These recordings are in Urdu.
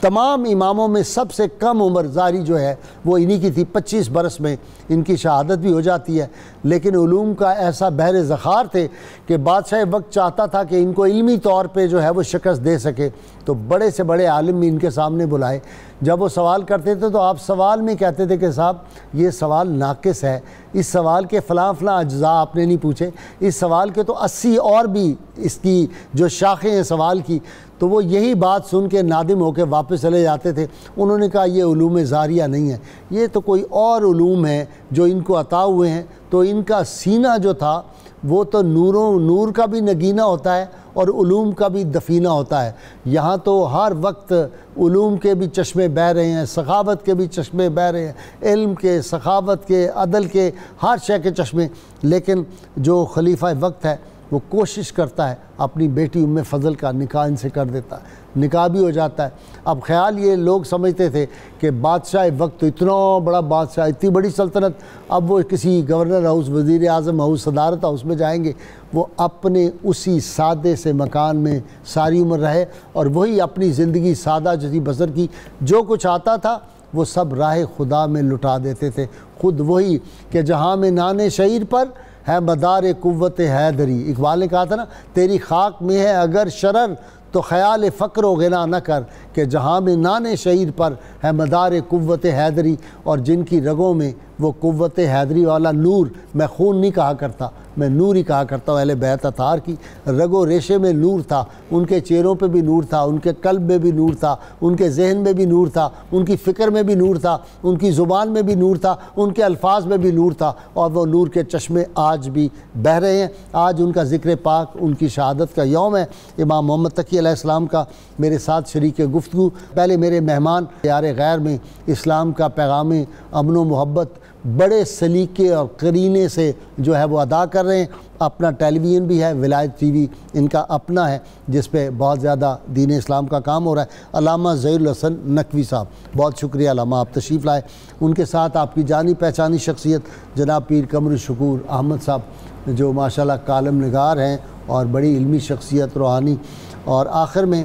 تمام اماموں میں سب سے کم عمر زاری جو ہے وہ انہی کی تھی، 25 برس میں ان کی شہادت بھی ہو جاتی ہے۔ لیکن علوم کا ایسا بحر ذخار تھے کہ بادشاہ وقت چاہتا تھا کہ ان کو علمی طور پہ جو ہے وہ شکست دے سکے، تو بڑے سے بڑے عالم بھی ان کے سامنے بلائے۔ جب وہ سوال کرتے تھے تو آپ سوال میں کہتے تھے کہ صاحب یہ سوال ناقص ہے، اس سوال کے فلاں فلاں اجزاء آپ نے نہیں پوچھے، اس سوال کے تو 80 اور بھی اس کی جو شاخیں ہیں سوال کی۔ تو وہ یہی بات سن کے نادم ہو کے واپس چلے جاتے تھے۔ انہوں نے کہا یہ علوم زاریہ نہیں ہے، یہ تو کوئی اور علوم ہے جو ان کو عطا ہوئے ہیں۔ تو ان کا سینہ جو تھا وہ تو نور کا بھی نگینہ ہوتا ہے اور علوم کا بھی دفینہ ہوتا ہے۔ یہاں تو ہر وقت علوم کے بھی چشمے بہہ رہے ہیں، سخاوت کے بھی چشمے بہہ رہے ہیں، علم کے، سخاوت کے، عدل کے، ہر شے کے چشمے۔ لیکن جو خلیفہ وقت ہے وہ کوشش کرتا ہے اپنی بیٹی ام فضل کا نکاح ان سے کر دیتا ہے، نکاح بھی ہو جاتا ہے۔ اب خیال یہ لوگ سمجھتے تھے کہ بادشاہ وقت تو اتنا بڑا بادشاہ، اتنی بڑی سلطنت، اب وہ کسی گورنر ہاؤس، وزیر اعظم ہاؤس، صدارت ہاؤس میں جائیں گے، وہ اپنے اسی سادے سے مکان میں ساری عمر رہے اور وہی اپنی زندگی سادہ جیسی بسر کی، جو کچھ آتا تھا وہ سب راہ خدا میں لٹا دیتے تھے۔ خود وہی کہ جہاں میں نان شعیر پر ہے مدار قوت حیدری، اقبال نے کہا تھا نا، تیری خاک میں ہے اگر شرر تو خیال فقر و غنا نہ کر، کہ جہاں میں نان شعیر پر ہے مدار قوت حیدری، اور جن کی رگوں میں وہ قوت حیدری والا نور، میں خون نہیں کہا کرتا، میں نور ہی کہا کرتا ہوں، اہل بیت اطہار کی رگ و ریشے میں نور تھا، ان کے چہروں پہ بھی نور تھا، ان کے قلب میں بھی نور تھا، ان کے ذہن میں بھی نور تھا، ان کی فکر میں بھی نور تھا، ان کی زبان میں بھی نور تھا، ان کے الفاظ میں بھی نور تھا، اور وہ نور کے چشمے آج بھی بہہ رہے ہیں۔ آج ان کا ذکر پاک، ان کی شہادت کا یوم ہے، امام محمد تقی علیہ السلام کا میرے ساتھ شریک گفتگو۔ پہلے میرے مہمان یار غیر میں اسلام کا پیغام امن و محبت بڑے سلیقے اور قرینے سے جو ہے وہ ادا کر رہے ہیں۔ اپنا ٹیلی ویژن بھی ہے، ولایت ٹی وی ان کا اپنا ہے، جس پہ بہت زیادہ دین اسلام کا کام ہو رہا ہے۔ علامہ ظہیر الحسن نقوی صاحب، بہت شکریہ علامہ، آپ تشریف لائے۔ ان کے ساتھ آپ کی جانی پہچانی شخصیت جناب پیر قمر الشکور احمد صاحب، جو ماشاءاللہ کالم نگار ہیں اور بڑی علمی شخصیت، روحانی، اور آخر میں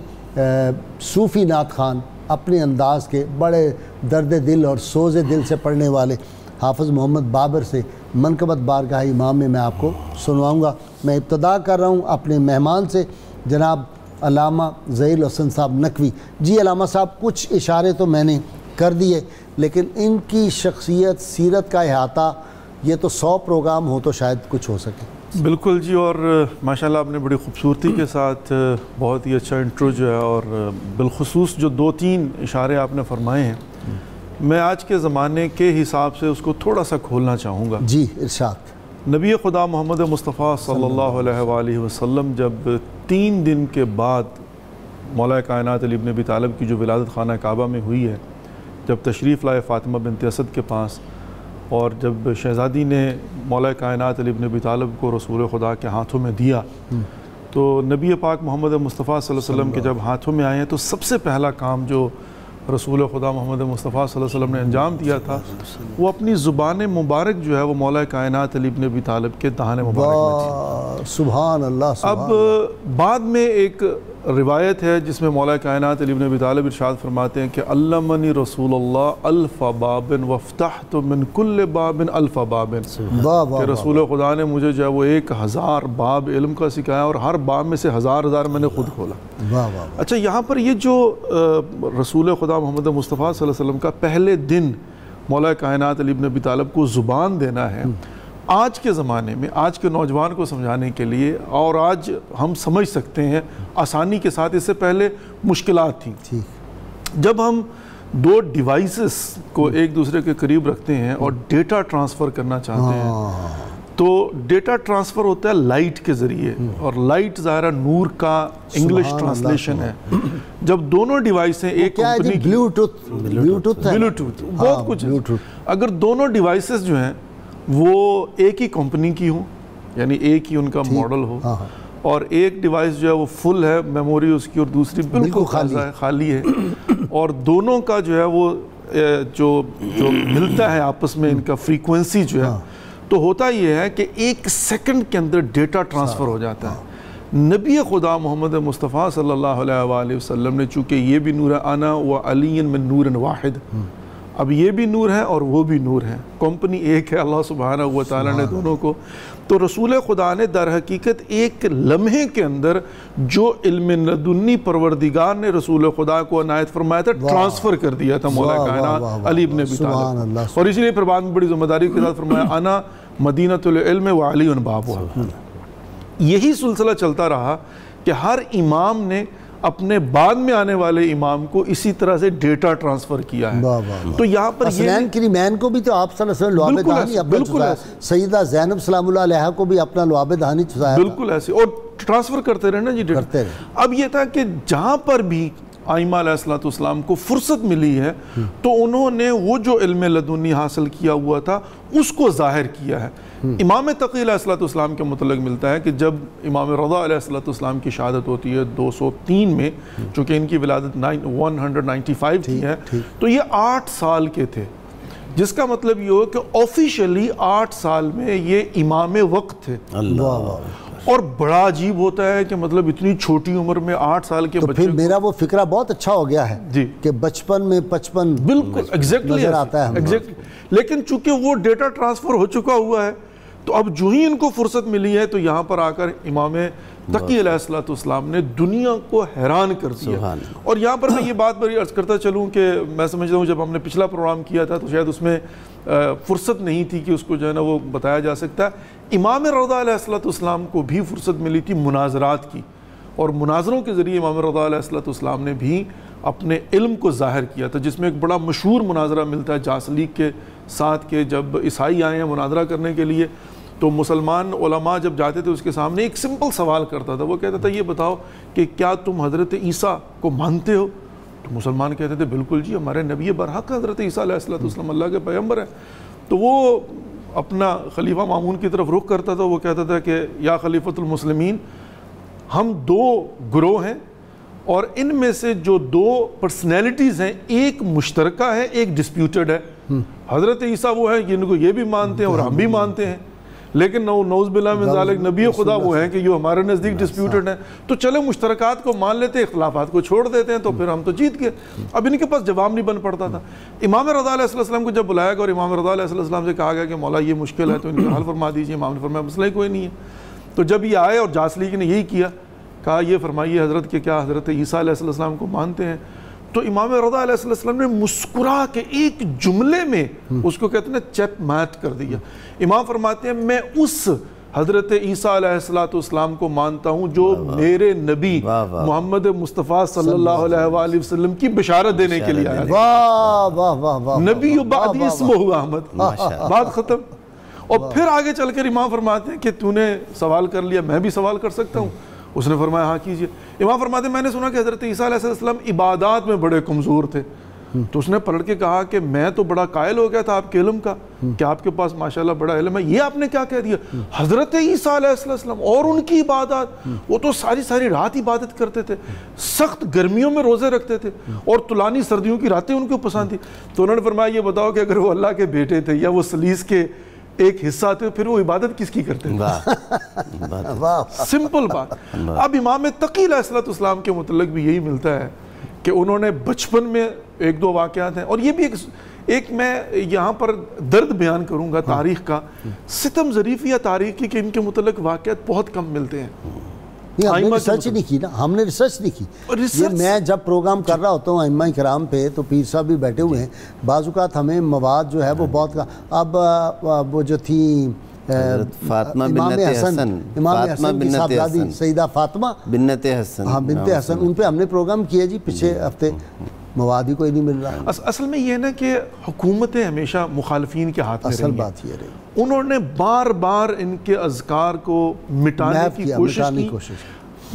صوفی نعت خان، اپنے انداز کے بڑے درد دل اور سوز دل سے پڑھنے والے حافظ محمد بابر سے منقبت بارگاہ امام میں آپ کو سنواؤں گا۔ میں ابتدا کر رہا ہوں اپنے مہمان سے، جناب علامہ ظہیر الحسن صاحب نقوی۔ جی علامہ صاحب، کچھ اشارے تو میں نے کر دیے، لیکن ان کی شخصیت، سیرت کا احاطہ یہ تو 100 پروگرام ہو تو شاید کچھ ہو سکے۔ بالکل جی، اور ماشاءاللہ آپ نے بڑی خوبصورتی کے ساتھ بہت ہی اچھا انٹرو جو ہے، اور بالخصوص جو 2-3 اشارے آپ نے فرمائے ہیں، میں آج کے زمانے کے حساب سے اس کو تھوڑا سا کھولنا چاہوں گا۔ جی ارشاد۔ نبی خدا محمد مصطفیٰ صلی اللہ علیہ وآلہ وسلم جب 3 دن کے بعد مولا کائنات علی بن ابی طالب کی جو ولادت خانہ کعبہ میں ہوئی ہے، جب تشریف لائے فاطمہ بنت اسد کے پاس، اور جب شہزادی نے مولا کائنات علی بن ابی طالب کو رسول خدا کے ہاتھوں میں دیا، تو نبی پاک محمد مصطفیٰ صلی اللہ علیہ وسلم کے جب ہاتھوں میں آئے ہیں تو سب سے پہلا کام جو رسول خدا محمد مصطفیٰ صلی اللہ علیہ وسلم نے انجام دیا تھا، وہ اپنی زبان مبارک جو ہے وہ مولا کائنات علی بن ابی طالب کے دہان مبارک میں تھی۔ سبحان اللہ۔ اب بعد میں ایک روایت ہے جس میں مولا کائنات علی بن ابی طالب ارشاد فرماتے ہیں کہ علمنی رسول اللہ الف باب وافتحت من کل باب الف باب، کہ رسول خدا نے مجھے جو ہے وہ 1000 باب علم کا سکھایا، اور ہر باب میں سے 1000 میں نے خود کھولا۔ اچھا، یہاں پر یہ جو رسول خدا محمد مصطفیٰ صلی اللہ علیہ وسلم کا پہلے دن مولا کائنات علی بن ابی طالب کو زبان دینا ہے، آج کے زمانے میں آج کے نوجوان کو سمجھانے کے لیے، اور آج ہم سمجھ سکتے ہیں آسانی کے ساتھ، اس سے پہلے مشکلات تھیں۔ جب ہم 2 ڈیوائسز کو ایک دوسرے کے قریب رکھتے ہیں اور ڈیٹا ٹرانسفر کرنا چاہتے ہیں، تو ڈیٹا ٹرانسفر ہوتا ہے لائٹ کے ذریعے، اور لائٹ ظاہرہ نور کا انگلش ٹرانسلیشن ہے۔ جب دونوں ڈیوائسیں ایک کمپنی کی، بلوٹوتھ بہت کچھ ہے، اگر دونوں ڈیوائسز جو ہیں وہ ایک ہی کمپنی کی ہوں، یعنی ایک ہی ان کا ماڈل ہو، اور ایک ڈیوائس جو ہے وہ فل ہے میموری اس کی، اور دوسری بالکل خالی ہے، اور دونوں کا جو ہے وہ جو ملتا ہے آپس میں ان کا فریکوینسی جو ہے، تو ہوتا یہ ہے کہ 1 سیکنڈ کے اندر ڈیٹا ٹرانسفر ہو جاتا ہے۔ نبی خدا محمد مصطفیٰ صلی اللہ علیہ وآلہ وسلم نے چونکہ یہ بھی نور ہے، انا و علی من نور واحد، اب یہ بھی نور ہے اور وہ بھی نور ہے، کمپنی ایک ہے، اللہ سبحانہ و تعالیٰ نے دونوں کو. تو رسول خدا نے در حقیقت ایک لمحے کے اندر جو علم لدنی پروردگار نے رسول خدا کو عنایت فرمایا تھا ٹرانسفر کر دیا تھا مولا کائنات علی ابن ابی طالب، اور اسی لیے پھر بعد میں بڑی ذمہ داری کے ساتھ فرمایا انا مدینۃ العلم و علی بابها. یہی سلسلہ چلتا رہا کہ ہر امام نے اپنے بعد میں آنے والے امام کو اسی طرح سے ڈیٹا ٹرانسفر کیا ہے. تو یہاں پر حسنین کریمین کو بھی تو آپ صلی اللہ علیہ وسلم لعاب دہانی اپنا چسایا، سیدہ زینب سلام اللہ علیہ کو بھی اپنا لعاب دہانی چسایا، بالکل ایسے، اور ٹرانسفر کرتے رہے نا جی ڈیٹا. اب یہ تھا کہ جہاں پر بھی آئمہ علیہ السلام کو فرصت ملی ہے تو انہوں نے وہ جو علم لدنی حاصل کیا ہوا تھا اس کو ظاہر کیا ہے. امام تقی علیہ السلام کے متعلق ملتا ہے کہ جب امام رضا علیہ السلام کی شہادت ہوتی ہے 203 میں، چونکہ ان کی ولادت 195 تھی ہے، تو یہ 8 سال کے تھے، جس کا مطلب یہ ہو کہ آفیشلی 8 سال میں یہ امام وقت تھے. اور بڑا عجیب ہوتا ہے کہ مطلب اتنی چھوٹی عمر میں 8 سال کے بچے، پھر میرا وہ فکرہ بہت اچھا ہو گیا ہے جی کہ بچپن میں 55 بالکل ایگزیکٹلی نظر آتا ہے. لیکن چونکہ وہ ڈیٹا ٹرانسفر ہو چکا ہوا ہے تو اب جو ہی ان کو فرصت ملی ہے تو یہاں پر آ کر امام تقی علیہ السلام نے دنیا کو حیران کر دیا. اور یہاں پر میں یہ بات بڑی عرض کرتا چلوں کہ میں سمجھتا ہوں جب ہم نے پچھلا پروگرام کیا تھا تو شاید اس میں فرصت نہیں تھی کہ اس کو جو ہے نا وہ بتایا جا سکتا ہے. امام رضا علیہ السلام کو بھی فرصت ملی تھی مناظرات کی، اور مناظروں کے ذریعے امام رضا علیہ السلام نے بھی اپنے علم کو ظاہر کیا تھا، جس میں ایک بڑا مشہور مناظرہ ملتا ہے جاسلیق کے ساتھ کہ جب عیسائی آئے ہیں مناظرہ کرنے کے لیے تو مسلمان علماء جب جاتے تھے اس کے سامنے ایک سمپل سوال کرتا تھا، وہ کہتا تھا یہ بتاؤ کہ کیا تم حضرت عیسیٰ کو مانتے ہو؟ تو مسلمان کہتے تھے بالکل جی، ہمارے نبی برحق حضرت عیسیٰ علیہ السلام اللہ کے پیغمبر ہیں. تو وہ اپنا خلیفہ مامون کی طرف رخ کرتا تھا، وہ کہتا تھا کہ یا خلیفۃ المسلمین، ہم 2 گروہ ہیں اور ان میں سے جو 2 پرسنالٹیز ہیں ایک مشترکہ ہے ایک ڈسپیوٹڈ ہے. حضرت عیسیٰ وہ ہیں جن کو یہ بھی مانتے ہیں اور ہم بھی مانتے ہیں، لیکن نعوذ باللہ من ذالک نبی خدا وہ ہیں کہ جو ہمارے نزدیک ڈسپیوٹڈ ہیں. تو چلے مشترکات کو مان لیتے ہیں، اختلافات کو چھوڑ دیتے ہیں، تو پھر ہم تو جیت گئے. اب ان کے پاس جواب نہیں بن پڑتا تھا. امام رضا علیہ السلام کو جب بلایا گیا اور امام رضا علیہ السلام سے کہا گیا کہ مولا یہ مشکل ہے تو ان کا حل فرما دیجیے، امام نے فرمایا مسئلہ کوئی نہیں ہے. تو جب یہ آئے اور جاسلیق نے یہی کیا، کہا یہ فرمائیے حضرت کہ کیا حضرت عیسیٰ علیہ السلام کو مانتے ہیں؟ تو امام رضا علیہ السلام نے مسکرا کے ایک جملے میں اس کو کہتے ہیں چیک میٹ کر دیا. امام فرماتے ہیں میں اس حضرت عیسیٰ علیہ السلام کو مانتا ہوں جو میرے نبی محمد مصطفیٰ صلی اللہ علیہ وآلہ وسلم کی بشارت دینے کے لیے آیا تھا. نبی بعدی اسمہ احمد، بات ختم. اور پھر آگے چل کر امام فرماتے ہیں کہ تو نے سوال کر لیا، میں بھی سوال کر سکتا ہوں؟ اس نے فرمایا ہاں کیجئے. امام فرماتے ہیں میں نے سنا کہ حضرت عیسیٰ علیہ السلام عبادات میں بڑے کمزور تھے. تو اس نے پلٹ کے کہا کہ میں تو بڑا قائل ہو گیا تھا آپ کے علم کا کہ آپ کے پاس ماشاءاللہ بڑا علم ہے، یہ آپ نے کیا کہہ دیا؟ حضرت عیسیٰ علیہ السلام اور ان کی عبادات، وہ تو ساری رات عبادت کرتے تھے، سخت گرمیوں میں روزے رکھتے تھے اور طولانی سردیوں کی راتیں ان کو پسند تھی. تو انہوں نے فرمایا یہ بتاؤ کہ اگر وہ اللہ کے بیٹے تھے یا وہ سلیس کے ایک حصہ تھے پھر وہ عبادت کس کی کرتے ہیں؟ سمپل بات. اب امام تقی علیہ السلام کے متعلق بھی یہی ملتا ہے کہ انہوں نے بچپن میں 1-2 واقعات ہیں، اور یہ بھی ایک میں یہاں پر درد بیان کروں گا تاریخ کا، ستم ظریفی یا تاریخ کی، کہ ان کے متعلق واقعات بہت کم ملتے ہیں. ہم نے ریسرچ نہیں کی نا، ہم نے ریسرچ نہیں کی. یہ میں جب پروگرام کر رہا ہوتا ہوں ائمہ کرام پہ تو پیر صاحب بھی بیٹھے ہوئے ہیں، بعض اوقات ہمیں مواد جو ہے وہ بہت اب وہ جو تھی فاطمہ بنت حسن، امام حسن کی صاحبزادی سیدہ فاطمہ بنت حسن، ہاں بنت حسن، ان پہ ہم نے پروگرام کیا جی پچھلے ہفتے. مواد ہی کوئی نہیں مل رہا. اصل میں یہ ہے نا کہ حکومتیں ہمیشہ مخالفین کے ہاتھ میں اصل بات یہ رہی، انہوں نے بار بار ان کے اذکار کو مٹانے کی کوشش کی.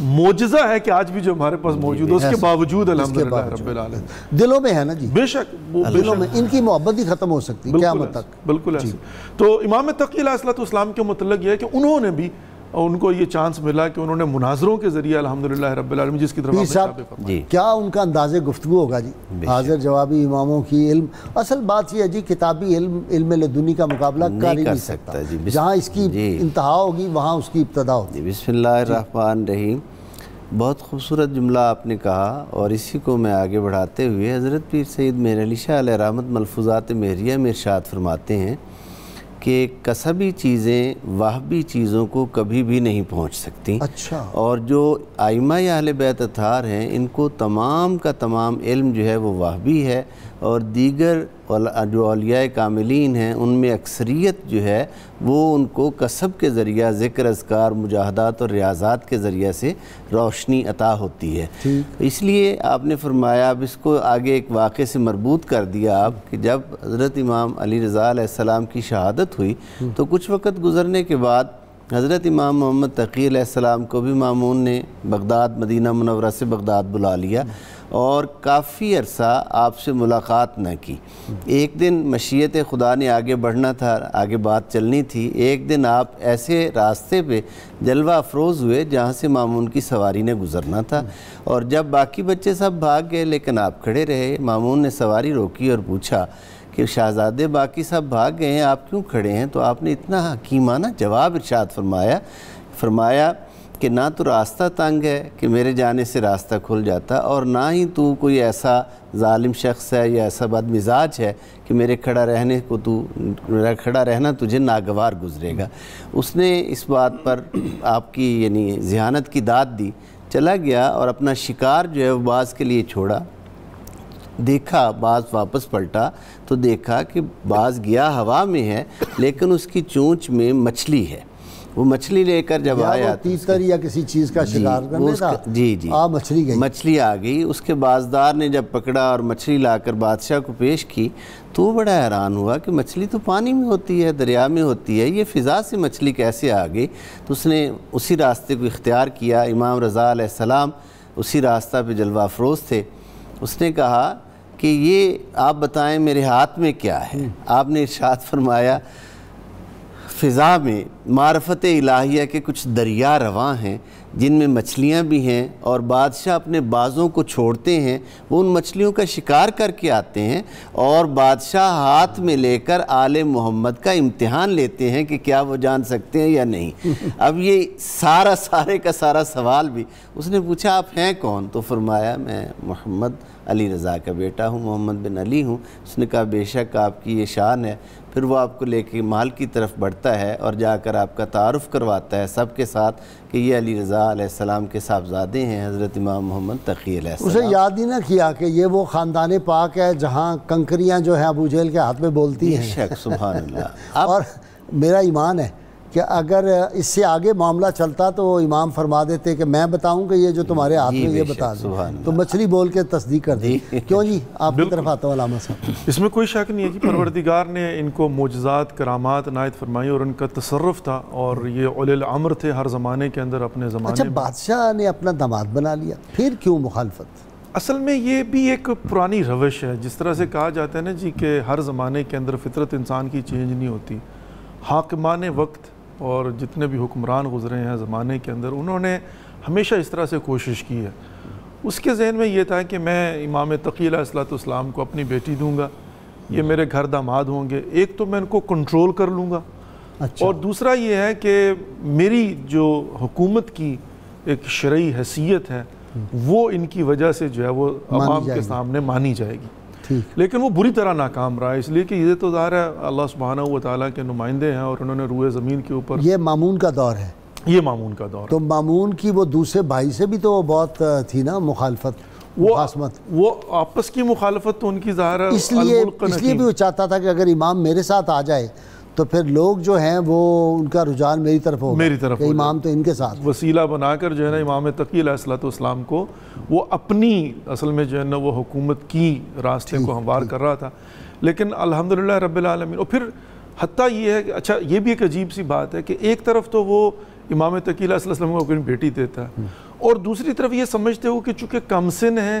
معجزہ ہے کہ آج بھی جو ہمارے پاس موجود ہے اس کے باوجود الحمدللہ رب العالمین دلوں میں ہے نا جی، بے شک دلوں میں ان کی محبت ہی ختم ہو سکتی قیامت تک. بالکل ایسے. تو امام تقی علیہ السلام کے متعلق یہ ہے کہ انہوں نے بھی اور ان کو یہ چانس ملا کہ انہوں نے مناظروں کے ذریعے الحمدللہ رب العالمین جس کی طرف پیر صاحب جی کیا ان کا انداز گفتگو ہوگا جی، حاضر جوابی اماموں کی علم، اصل بات یہ ہے جی کتابی علم لدنی کا مقابلہ کر ہی نہیں سکتا، جہاں اس کی انتہا ہوگی وہاں اس کی ابتدا ہوگی۔ بسم اللہ الرحمن الرحیم، بہت خوبصورت جملہ آپ نے کہا، اور اسی کو میں آگے بڑھاتے ہوئے حضرت پیر سید مہر علی شاہ علیہ رحمت ملفوظات مہریہ میں ارشاد فرماتے ہیں کہ کسبی چیزیں وہبی چیزوں کو کبھی بھی نہیں پہنچ سکتی، اچھا، اور جو ائمہ اہل بیت اطہار ہیں ان کو تمام کا تمام علم جو ہے وہ وہبی ہے، اور دیگر جو اولیاء کاملین ہیں ان میں اکثریت جو ہے وہ ان کو کسب کے ذریعہ ذکر اذکار مجاہدات اور ریاضات کے ذریعہ سے روشنی عطا ہوتی ہے۔ اس لیے آپ نے فرمایا، اب اس کو آگے ایک واقعے سے مربوط کر دیا آپ، کہ جب حضرت امام علی رضا علیہ السلام کی شہادت ہوئی تو کچھ وقت گزرنے کے بعد حضرت امام محمد تقی علیہ السلام کو بھی مامون نے بغداد مدینہ منورہ سے بغداد بلا لیا اور کافی عرصہ آپ سے ملاقات نہ کی۔ ایک دن مشیت خدا نے آگے بڑھنا تھا، آگے بات چلنی تھی، ایک دن آپ ایسے راستے پہ جلوہ افروز ہوئے جہاں سے مامون کی سواری نے گزرنا تھا، اور جب باقی بچے سب بھاگ گئے لیکن آپ کھڑے رہے، مامون نے سواری روکی اور پوچھا کہ شہزادے باقی سب بھاگ گئے ہیں، آپ کیوں کھڑے ہیں؟ تو آپ نے اتنا حکیمانہ جواب ارشاد فرمایا کہ نہ تو راستہ تنگ ہے کہ میرے جانے سے راستہ کھل جاتا، اور نہ ہی تو کوئی ایسا ظالم شخص ہے یا ایسا بد مزاج ہے کہ میرا کھڑا رہنا تجھے ناگوار گزرے گا۔ اس نے اس بات پر آپ کی یعنی ذہانت کی داد دی، چلا گیا اور اپنا شکار جو ہے وہ باز کے لیے چھوڑا۔ دیکھا باز واپس پلٹا تو دیکھا کہ باز گیا ہوا میں ہے لیکن اس کی چونچ میں مچھلی ہے۔ وہ مچھلی لے کر جب آیا تیتر یا کسی چیز کا شکار کرنے تھا، مچھلی آ گئی، اس کے بازدار نے جب پکڑا اور مچھلی لا کر بادشاہ کو پیش کی تو وہ بڑا حیران ہوا کہ مچھلی تو پانی میں ہوتی ہے، دریا میں ہوتی ہے، یہ فضا سے مچھلی کیسے آ گئی؟ تو اس نے اسی راستے کو اختیار کیا۔ امام رضا علیہ السلام اسی راستہ پہ جلوہ افروز تھے۔ اس نے کہا کہ یہ آپ بتائیں میرے ہاتھ میں کیا ہے؟ آپ نے ارشاد فرمایا فضا میں معرفت الہیہ کے کچھ دریا رواں ہیں جن میں مچھلیاں بھی ہیں، اور بادشاہ اپنے بازوں کو چھوڑتے ہیں، وہ ان مچھلیوں کا شکار کر کے آتے ہیں اور بادشاہ ہاتھ میں لے کر آل محمد کا امتحان لیتے ہیں کہ کیا وہ جان سکتے ہیں یا نہیں۔ اب یہ سارے کا سارا سوال بھی اس نے پوچھا آپ ہیں کون؟ تو فرمایا میں محمد علی رضا کا بیٹا ہوں، محمد بن علی ہوں۔ اس نے کہا بے شک آپ کی یہ شان ہے۔ پھر وہ آپ کو لے کے محل کی طرف بڑھتا ہے اور جا کر آپ کا تعارف کرواتا ہے سب کے ساتھ کہ یہ علی رضا علیہ السلام کے صاحبزادے ہیں حضرت امام محمد تقی علیہ السلام۔ اسے یاد ہی نہ کیا کہ یہ وہ خاندان پاک ہے جہاں کنکریاں جو ہیں ابو جہل کے ہاتھ میں بولتی ہیں۔ بے شک سبحان اللہ۔ اور میرا ایمان ہے کہ اگر اس سے آگے معاملہ چلتا تو وہ امام فرما دیتے کہ میں بتاؤں کہ یہ جو تمہارے ہاتھ میں یہ بتا دیں، تو مچھلی بول کے تصدیق کر دی۔ کیوں جی آپ کی طرف آتا ہوں علامہ صاحب؟ اس میں کوئی شک نہیں ہے کہ پروردگار نے ان کو معجزات کرامات عنایت فرمائی اور ان کا تصرف تھا، اور یہ اولی الامر تھے ہر زمانے کے اندر اپنے زمانے اچھا میں۔ بادشاہ نے اپنا داماد بنا لیا، پھر کیوں مخالفت؟ اصل میں یہ بھی ایک پرانی روش ہے، جس طرح سے کہا جاتا ہے نا جی کہ ہر زمانے کے اندر فطرت انسان کی چینج نہیں ہوتی۔ حاکمان وقت اور جتنے بھی حکمران گزرے ہیں زمانے کے اندر انہوں نے ہمیشہ اس طرح سے کوشش کی ہے۔ اس کے ذہن میں یہ تھا کہ میں امام تقی علیہ السلام کو اپنی بیٹی دوں گا، یہ میرے گھر داماد ہوں گے، ایک تو میں ان کو کنٹرول کر لوں گا، اور دوسرا یہ ہے کہ میری جو حکومت کی ایک شرعی حیثیت ہے وہ ان کی وجہ سے جو ہے وہ عوام کے سامنے مانی جائے گی۔ لیکن وہ بری طرح ناکام رہا، اس لیے کہ یہ تو ظاہر ہے اللہ سبحانہ و تعالیٰ کے نمائندے ہیں اور انہوں نے روئے زمین کے اوپر، یہ مامون کا دور ہے، یہ مامون کا دور۔ تو مامون کی وہ دوسرے بھائی سے بھی تو بہت تھی نا مخالفت، مخاصمت، وہ آپس کی مخالفت تو ان کی ظاہر ہے، اس لیے بھی وہ چاہتا تھا کہ اگر امام میرے ساتھ آ جائے تو پھر لوگ جو ہیں وہ ان کا رجحان میری طرف ہوگا، میری طرف کہ امام تو ان کے ساتھ، وسیلہ بنا کر جو ہے نا امام تقی علیہ السلام کو وہ اپنی اصل میں جو ہے نا وہ حکومت کی راستے کو ہموار کر رہا تھا۔ لیکن الحمدللہ رب العالمین، اور پھر حتیٰ یہ ہے کہ اچھا یہ بھی ایک عجیب سی بات ہے کہ ایک طرف تو وہ امام تقی علیہ السلام کو اپنی بیٹی دیتا ہے، اور دوسری طرف یہ سمجھتے ہو کہ چونکہ کم سن ہیں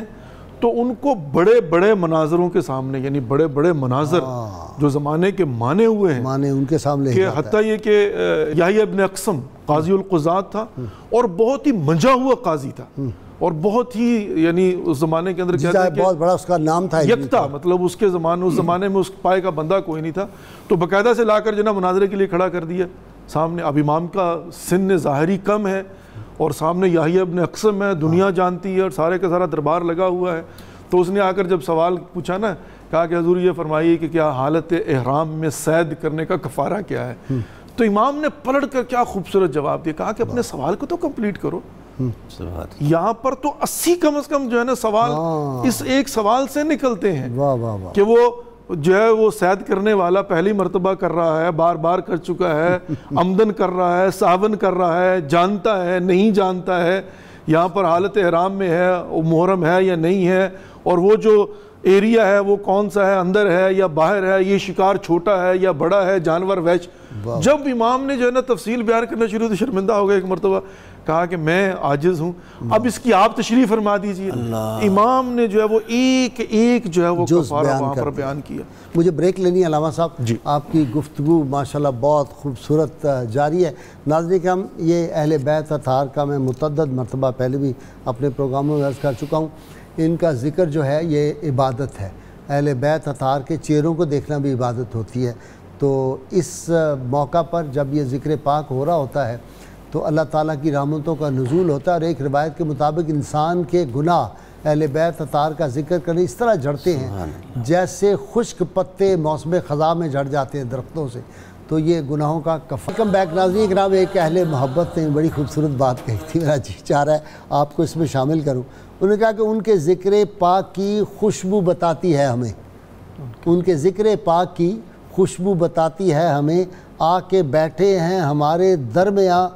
تو ان کو بڑے بڑے مناظروں کے سامنے، یعنی بڑے بڑے مناظر جو زمانے کے مانے ہوئے ہیں، مانے ان کے سامنے کہ حتیٰ یہ کہ یحییٰ ابن اقسم قاضی القضات تھا اور بہت ہی منجا ہوا قاضی تھا، اور بہت ہی یعنی اس زمانے کے اندر کہتے ہیں کہ بہت بڑا اس کا نام تھا، یکتا، مطلب اس زمانے میں اس پائے کا بندہ کوئی نہیں تھا، تو باقاعدہ سے لا کر جو نا مناظرے کے لیے کھڑا کر دیا سامنے. اب امام کا سن ظاہری کم ہے اور سامنے یحییٰ ابن اقسم ہے، دنیا جانتی ہے اور سارے کا سارا دربار لگا ہوا ہے. تو اس نے آ کر جب سوال پوچھا نا، کہا کہ حضور یہ فرمائیے کہ کیا حالت احرام میں صید کرنے کا کفارہ کیا ہے؟ تو امام نے پلٹ کر کیا خوبصورت جواب دیا، کہا کہ اپنے سوال کو تو کمپلیٹ کرو. یہاں پر تو 80 کم از کم جو ہے نا سوال اس ایک سوال سے نکلتے ہیں کہ وہ جو ہے وہ صید کرنے والا پہلی مرتبہ کر رہا ہے، بار بار کر چکا ہے، عمدن کر رہا ہے، ساون کر رہا ہے، جانتا ہے نہیں جانتا ہے، یہاں پر حالت احرام میں ہے، محرم ہے یا نہیں ہے، اور وہ جو ایریا ہے وہ کون سا ہے، اندر ہے یا باہر ہے، یہ شکار چھوٹا ہے یا بڑا ہے، جانور ویچ. جب امام نے جو ہے نا تفصیل بیان کرنا شروع تو شرمندہ ہو گئے ایک مرتبہ، کہا کہ میں عاجز ہوں، اب اس کی آپ تشریح فرما دیجئے. امام نے جو ہے وہ ایک ایک جو ہے وہ کفارہ وہاں پر بیان کیا. مجھے بریک لینی ہے علامہ صاحب، آپ کی گفتگو ماشاءاللہ بہت خوبصورت جاری ہے. ناظرین کرام، یہ اہل بیت اطہار کا میں متعدد مرتبہ پہلے بھی اپنے پروگراموں میں عرض کر چکا ہوں، ان کا ذکر جو ہے یہ عبادت ہے. اہل بیت اطہار کے چہروں کو دیکھنا بھی عبادت ہوتی ہے. تو اس موقع پر جب یہ ذکر پاک ہو رہا ہوتا ہے تو اللہ تعالیٰ کی رحمتوں کا نزول ہوتا ہے، اور ایک روایت کے مطابق انسان کے گناہ اہل بیت اطہار کا ذکر کرنے اس طرح جھڑتے ہیں جیسے خشک پتے موسم خزاں میں جھڑ جاتے ہیں درختوں سے. تو یہ گناہوں کا کم بیک. ناظرین کرام، ایک اہل محبت نے بڑی خوبصورت بات کہی تھی، میرا جی چاہ رہا ہے آپ کو اس میں شامل کروں. انہوں نے کہا کہ ان کے ذکر پاک کی خوشبو بتاتی ہے ہمیں، ان کے ذکر پاک کی خوشبو بتاتی ہے ہمیں، آ کے بیٹھے ہیں ہمارے درمیاں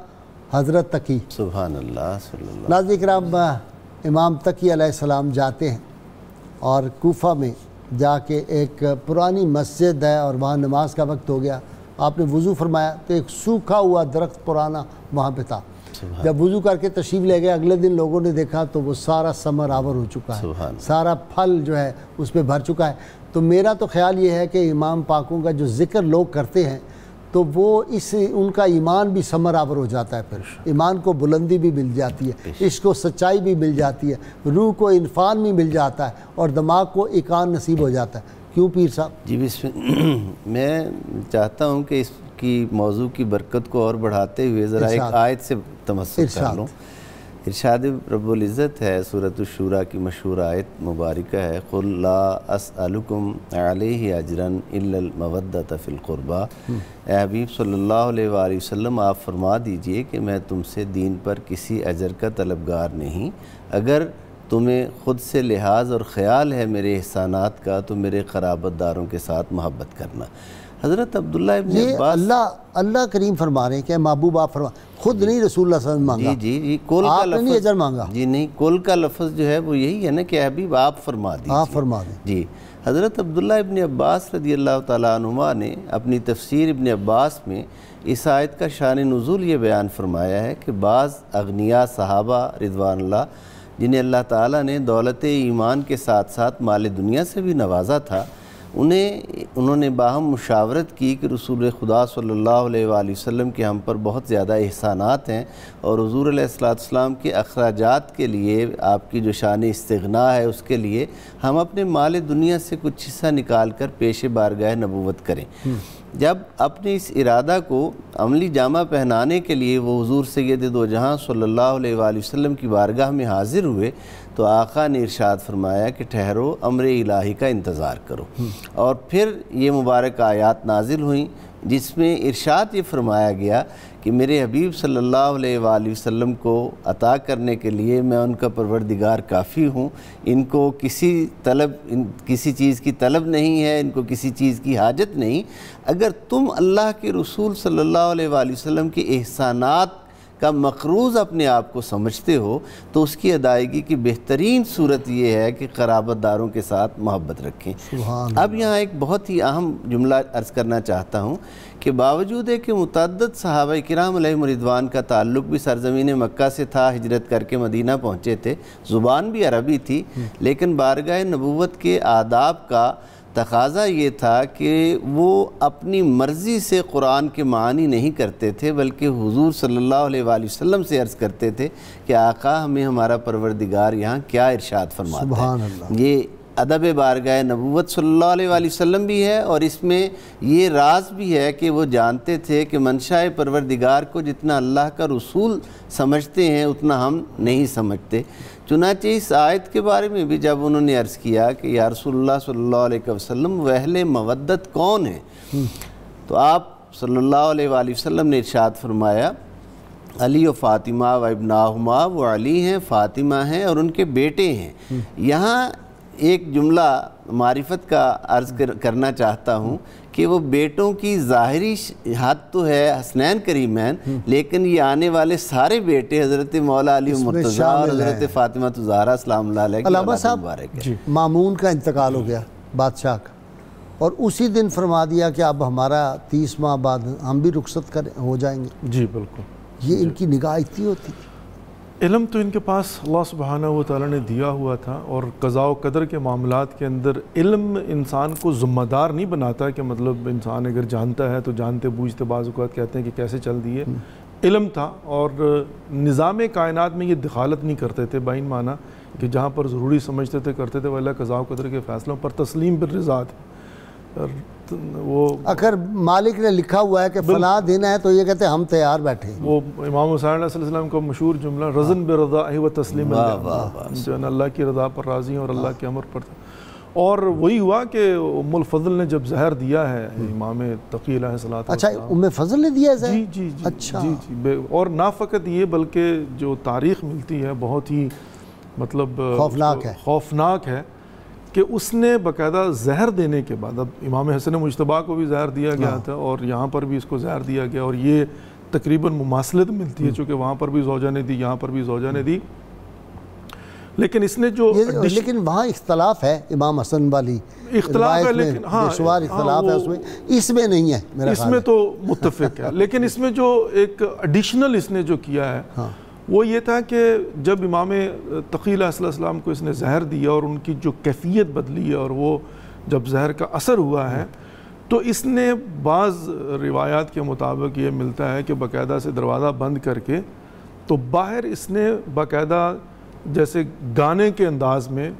حضرت تقی. سبحان اللہ صلی اللہ. ناظرین کرام، امام تقی علیہ السلام جاتے ہیں اور کوفہ میں جا کے ایک پرانی مسجد ہے اور وہاں نماز کا وقت ہو گیا. آپ نے وضو فرمایا تو ایک سوکھا ہوا درخت پرانا وہاں پہ تھا. جب وضو کر کے تشریف لے گئے، اگلے دن لوگوں نے دیکھا تو وہ سارا ثمر آور ہو چکا ہے، سارا پھل جو ہے اس پہ بھر چکا ہے. تو میرا تو خیال یہ ہے کہ امام پاکوں کا جو ذکر لوگ کرتے ہیں تو وہ ان کا ایمان بھی ثمر آور ہو جاتا ہے، پھر ایمان کو بلندی بھی مل جاتی ہے، عشق کو سچائی بھی مل جاتی ہے، روح کو عرفان بھی مل جاتا ہے، اور دماغ کو ایقان نصیب ہو جاتا ہے. کیوں پیر صاحب؟ جی میں چاہتا ہوں کہ اس کی موضوع کی برکت کو اور بڑھاتے ہوئے ذرا ایک آیت سے تمسک کر لوں. ارشاد رب العزت ہے، سورۃ الشورى کی مشہور آیت مبارکہ ہے، قُلْ لَا أَسْأَلُكُمْ عَلَيْهِ أَجْرًا إِلَّا الْمَوَدَّةَ فِي الْقُرْبَى. اے حبیب صلی اللہ علیہ وآلہ وسلم، آپ فرما دیجئے کہ میں تم سے دین پر کسی اجر کا طلبگار نہیں، اگر تمہیں خود سے لحاظ اور خیال ہے میرے احسانات کا تو میرے قرابت داروں کے ساتھ محبت کرنا. حضرت عبداللہ ابن عباس، اللہ کریم فرما رہے ہیں کہ محبوب آپ فرما، خود نہیں رسول اللہ صلی اللہ علیہ وسلم مانگا. جی کول کا لفظ نہیں اجر مانگا. جی نہیں، کول کا لفظ جو ہے وہ یہی ہے نا کہ حبیب آپ فرما دیجئے. آپ فرما دیں. جی حضرت عبداللہ ابن عباس رضی اللہ تعالیٰ عنہما نے اپنی تفسیر ابن عباس میں اس آیت کا شان نزول یہ بیان فرمایا ہے کہ بعض اغنیاء صحابہ رضوان اللہ، جنہیں اللہ تعالیٰ نے دولت ایمان کے ساتھ ساتھ مال دنیا سے بھی نوازا تھا، انہوں نے باہم مشاورت کی کہ رسول خدا صلی اللہ علیہ وآلہ وسلم کے ہم پر بہت زیادہ احسانات ہیں، اور حضور علیہ السلام کے اخراجات کے لیے، آپ کی جو شان استغنا ہے اس کے لیے ہم اپنے مال دنیا سے کچھ حصہ نکال کر پیش بارگاہ نبوت کریں. جب اپنے اس ارادہ کو عملی جامہ پہنانے کے لیے وہ حضور سید دو جہاں صلی اللہ علیہ وآلہ وسلم کی بارگاہ میں حاضر ہوئے تو آقا نے ارشاد فرمایا کہ ٹھہرو، امر الہی کا انتظار کرو. اور پھر یہ مبارک آیات نازل ہوئیں جس میں ارشاد یہ فرمایا گیا کہ میرے حبیب صلی اللہ علیہ وآلہ وسلم کو عطا کرنے کے لیے میں ان کا پروردگار کافی ہوں، ان کو کسی چیز کی طلب نہیں ہے، ان کو کسی چیز کی حاجت نہیں. اگر تم اللہ کے رسول صلی اللہ علیہ وآلہ وسلم کے احسانات کا مقروض اپنے آپ کو سمجھتے ہو تو اس کی ادائیگی کی بہترین صورت یہ ہے کہ قرابت داروں کے ساتھ محبت رکھیں. اب یہاں ایک بہت ہی اہم جملہ عرض کرنا چاہتا ہوں کہ باوجود ہے کہ متعدد صحابہ کرام علیہم رضوان کا تعلق بھی سرزمین مکہ سے تھا، ہجرت کر کے مدینہ پہنچے تھے، زبان بھی عربی تھی، لیکن بارگاہ نبوت کے آداب کا تقاضا یہ تھا کہ وہ اپنی مرضی سے قرآن کے معانی نہیں کرتے تھے، بلکہ حضور صلی اللہ علیہ وآلہ وسلم سے عرض کرتے تھے کہ آقا ہمیں ہمارا پروردگار یہاں کیا ارشاد فرماتا ہے۔ سبحان اللہ۔ یہ ادب بارگاہ نبوت صلی اللہ علیہ وآلہ وسلم بھی ہے، اور اس میں یہ راز بھی ہے کہ وہ جانتے تھے کہ منشاء پروردگار کو جتنا اللہ کا رسول سمجھتے ہیں اتنا ہم نہیں سمجھتے۔ چنانچہ اس آیت کے بارے میں بھی جب انہوں نے عرض کیا کہ یا رسول اللہ صلی اللہ علیہ وسلم وہ اہل مودت کون ہیں، تو آپ صلی اللہ علیہ وآلہ وسلم نے ارشاد فرمایا علی و فاطمہ و ابناہما، وہ علی ہیں، فاطمہ ہیں اور ان کے بیٹے ہیں۔ یہاں ایک جملہ معرفت کا عرض کرنا چاہتا ہوں کہ وہ بیٹوں کی ظاہری حد تو ہے حسنین کریمین، لیکن یہ آنے والے سارے بیٹے حضرت مولا علی مرتضیٰ اور حضرت فاطمہ زہرا سلام اللہ علیہ کی علامہ صاحب مامون کا انتقال ہو گیا بادشاہ کا، اور اسی دن فرما دیا کہ اب ہمارا 30 ماہ بعد ہم بھی رخصت ہو جائیں گے۔ جی بالکل، یہ ان کی نگاہ اتنی ہوتی تھی۔ علم تو ان کے پاس اللہ سبحانہ و تعالیٰ نے دیا ہوا تھا، اور قضاء و قدر کے معاملات کے اندر علم انسان کو ذمہ دار نہیں بناتا کہ مطلب انسان اگر جانتا ہے تو جانتے بوجھتے بعض اوقات کہتے ہیں کہ کیسے چل دیے۔ علم تھا، اور نظام کائنات میں یہ دخالت نہیں کرتے تھے بائن معنی کہ جہاں پر ضروری سمجھتے تھے کرتے تھے، ولا قضاء و قدر کے فیصلوں پر تسلیم بالرضا تھے۔ وہ اگر مالک نے لکھا ہوا ہے کہ فلاں دن ہے تو یہ کہتے ہیں ہم تیار بیٹھے ہیں۔ وہ امام حسین علیہ السلام کو مشہور جملہ رضن برضاہ و تسلیم جو اللہ کی رضا پر راضی ہیں اور اللہ کے امر پر تھا۔ اور وہی ہوا کہ ام الفضل نے جب زہر دیا ہے امام تقی علیہ الصلوۃ اچھا ام فضل نے دیا ہے زہر؟ جی جی جی اچھا جی، اور نہ فقط یہ بلکہ جو تاریخ ملتی ہے بہت ہی مطلب خوفناک ہے کہ اس نے باقاعدہ زہر دینے کے بعد، اب امام حسن مجتبیٰ کو بھی زہر دیا گیا تھا اور یہاں پر بھی اس کو زہر دیا گیا، اور یہ تقریباً مماثلت ملتی ہے چونکہ وہاں پر بھی زوجہ نے دی، یہاں پر بھی زوجہ نے دی، لیکن اس نے جو لیکن وہاں اختلاف ہے امام حسن والی اختلاف ہے، لیکن ہاں بشوار اختلاف ہے اس میں نہیں ہے، اس میں تو متفق ہے، لیکن اس میں جو ایک ایڈیشنل اس نے جو کیا ہے وہ یہ تھا کہ جب امام تقی علیہ السلام کو اس نے زہر دیا اور ان کی جو کیفیت بدلی ہے، اور وہ جب زہر کا اثر ہوا ہے تو اس نے بعض روایات کے مطابق یہ ملتا ہے کہ باقاعدہ سے دروازہ بند کر کے تو باہر اس نے باقاعدہ جیسے گانے کے انداز میں،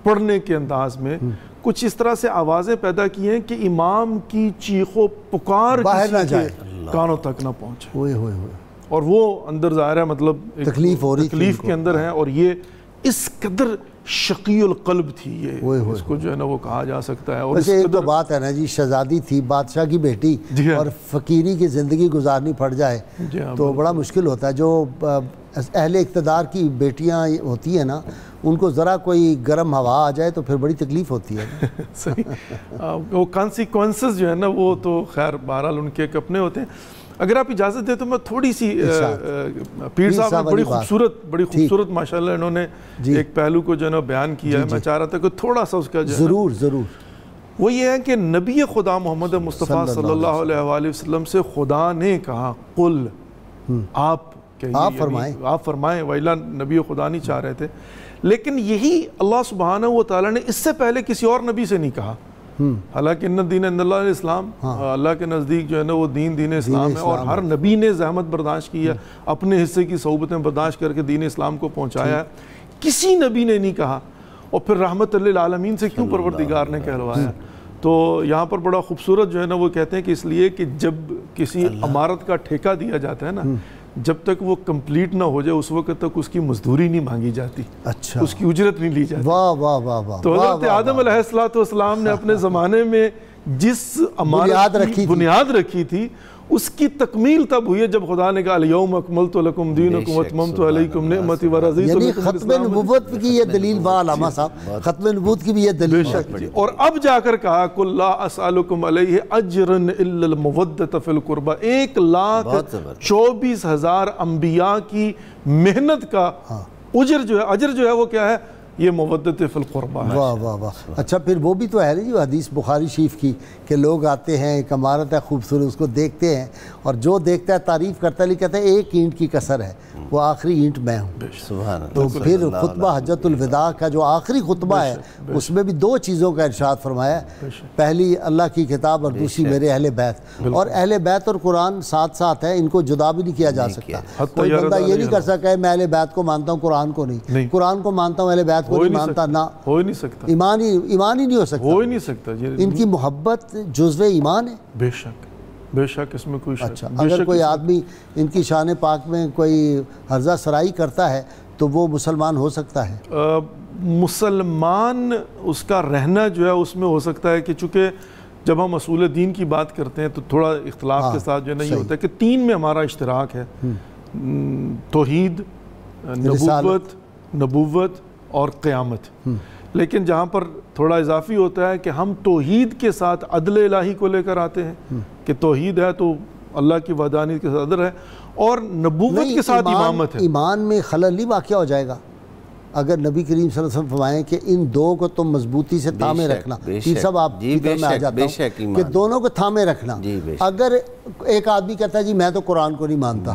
پڑھنے کے انداز میں کچھ اس طرح سے آوازیں پیدا کی ہیں کہ امام کی چیخ و پکار باہر نہ جائے، کانوں تک نہ پہنچے، ہوئے ہوئے ہوئے، اور وہ اندر ظاہر ہے مطلب تکلیف ہو رہی، تکلیف کے اندر ہے، اور یہ اس قدر شقی القلب تھی، یہ اس کو جو ہے نا وہ کہا جا سکتا ہے۔ اور ویسے ایک تو بات ہے نا جی، شہزادی تھی، بادشاہ کی بیٹی، اور فقیری کی زندگی گزارنی پڑ جائے تو بڑا مشکل ہوتا ہے۔ جو اہل اقتدار کی بیٹیاں ہوتی ہیں نا، ان کو ذرا کوئی گرم ہوا آ جائے تو پھر بڑی تکلیف ہوتی ہے۔ صحیح، وہ کانسیکوینسز جو ہے نا وہ تو خیر بہرحال ان کے اپنے ہوتے ہیں۔ اگر آپ اجازت دیں تو میں تھوڑی سی پیر صاحب نے بڑی خوبصورت ماشاءاللہ انہوں نے ایک پہلو کو جو ہے نا بیان کیا ہے، میں چاہ رہا تھا کہ تھوڑا سا اس کا جو ہے ضرور وہ یہ ہے کہ نبی خدا محمد مصطفیٰ صلی اللہ علیہ وآلہ وسلم سے خدا نے کہا قل، آپ فرمائیں، وَإِلَّا نبی خدا نہیں چاہ رہے تھے، لیکن یہی اللہ سبحانہ و تعالیٰ نے اس سے پہلے کسی اور نبی سے نہیں کہا۔ حالانکہ ان الدین عند اللہ الاسلام، اللہ کے نزدیک جو ہے نا وہ دین اسلام ہے، اور ہر نبی نے زحمت برداشت کی ہے، اپنے حصے کی صحبتیں برداشت کر کے دین اسلام کو پہنچایا ہے، کسی نبی نے نہیں کہا۔ اور پھر رحمت للعالمین سے کیوں پروردگار نے کہلوایا؟ تو یہاں پر بڑا خوبصورت جو ہے نا وہ کہتے ہیں کہ اس لیے کہ جب کسی عمارت کا ٹھیکہ دیا جاتا ہے نا، جب تک وہ کمپلیٹ نہ ہو جائے اس وقت تک اس کی مزدوری نہیں مانگی جاتی، اس کی اجرت نہیں لی جاتی۔ واہ واہ واہ واہ۔ تو حضرت آدم علیہ السلام نے اپنے زمانے میں جس عمارت کی بنیاد رکھی تھی اس کی تکمیل تب ہوئی ہے جب خدا نے کہا الیوم اکملت لکم دینکم واتممت علیکم نعمتی ورضیت لکم یعنی ختم نبوت کی یہ دلیل با علامہ صاحب، ختم نبوت کی بھی یہ دلیل ہے۔ اور اب جا کر کہا قل لا اسألکم علیہ اجرا الا المودۃ فی القربى، 1,24,000 انبیاء کی محنت کا اجر جو ہے وہ کیا ہے؟ یہ مودت فی القربہ ہے۔ واہ واہ واہ۔ اچھا پھر وہ بھی تو ہے نا جو حدیث بخاری شریف کی کہ لوگ آتے ہیں، ایک عمارت ہے خوبصورت، اس کو دیکھتے ہیں اور جو دیکھتا ہے تعریف کرتا ہے، لیکن کہتا ہے ایک اینٹ کی کسر ہے، وہ آخری اینٹ میں ہوں۔ سبحان اللہ۔ تو پھر خطبہ حجۃ الوداع کا جو آخری خطبہ ہے اس میں بھی 2 چیزوں کا ارشاد فرمایا ہے، پہلی اللہ کی کتاب اور دوسری میرے اہل بیت، اور اہل بیت اور قرآن ساتھ ساتھ ہے، ان کو جدا بھی نہیں کیا جا سکتا۔ کوئی بندہ یہ نہیں کر سکتا ہے میں اہل بیت کو مانتا ہوں قرآن کو نہیں، قرآن کو مانتا ہوں اہل بیت کو نہیں مانتا، نہ ہو ہی نہیں سکتا، ایمان ہی نہیں ہو سکتا، ہو ہی نہیں سکتا۔ ان کی محبت جزو ایمان ہے۔ بے شک بے شک، اس میں کوئی شک اچھا اگر کوئی آدمی ان کی شان پاک میں کوئی ہرزہ سرائی کرتا ہے تو وہ مسلمان ہو سکتا ہے؟ مسلمان اس کا رہنا جو ہے اس میں ہو سکتا ہے کہ چونکہ جب ہم اصول دین کی بات کرتے ہیں تو تھوڑا اختلاف کے ساتھ جو ہے نا یہ ہوتا ہے کہ 3 میں ہمارا اشتراک ہے، توحید، نبوت اور قیامت، لیکن جہاں پر تھوڑا اضافی ہوتا ہے کہ ہم توحید کے ساتھ عدل الہی کو لے کر آتے ہیں کہ توحید ہے تو اللہ کی وحدانیت کے ساتھ عدل ہے، اور نبوت کے ساتھ امامت ہے۔ ایمان میں خلل نہیں واقع ہو جائے گا اگر نبی کریم صلی اللہ علیہ وسلم فرمائیں کہ ان 2 کو تم مضبوطی سے تھامے رکھنا، پیر صاحب آپ کی طرف میں آ جاتا ہوں کہ دونوں کو تھامے رکھنا۔ اگر ایک آدمی کہتا ہے جی میں تو قرآن کو نہیں مانتا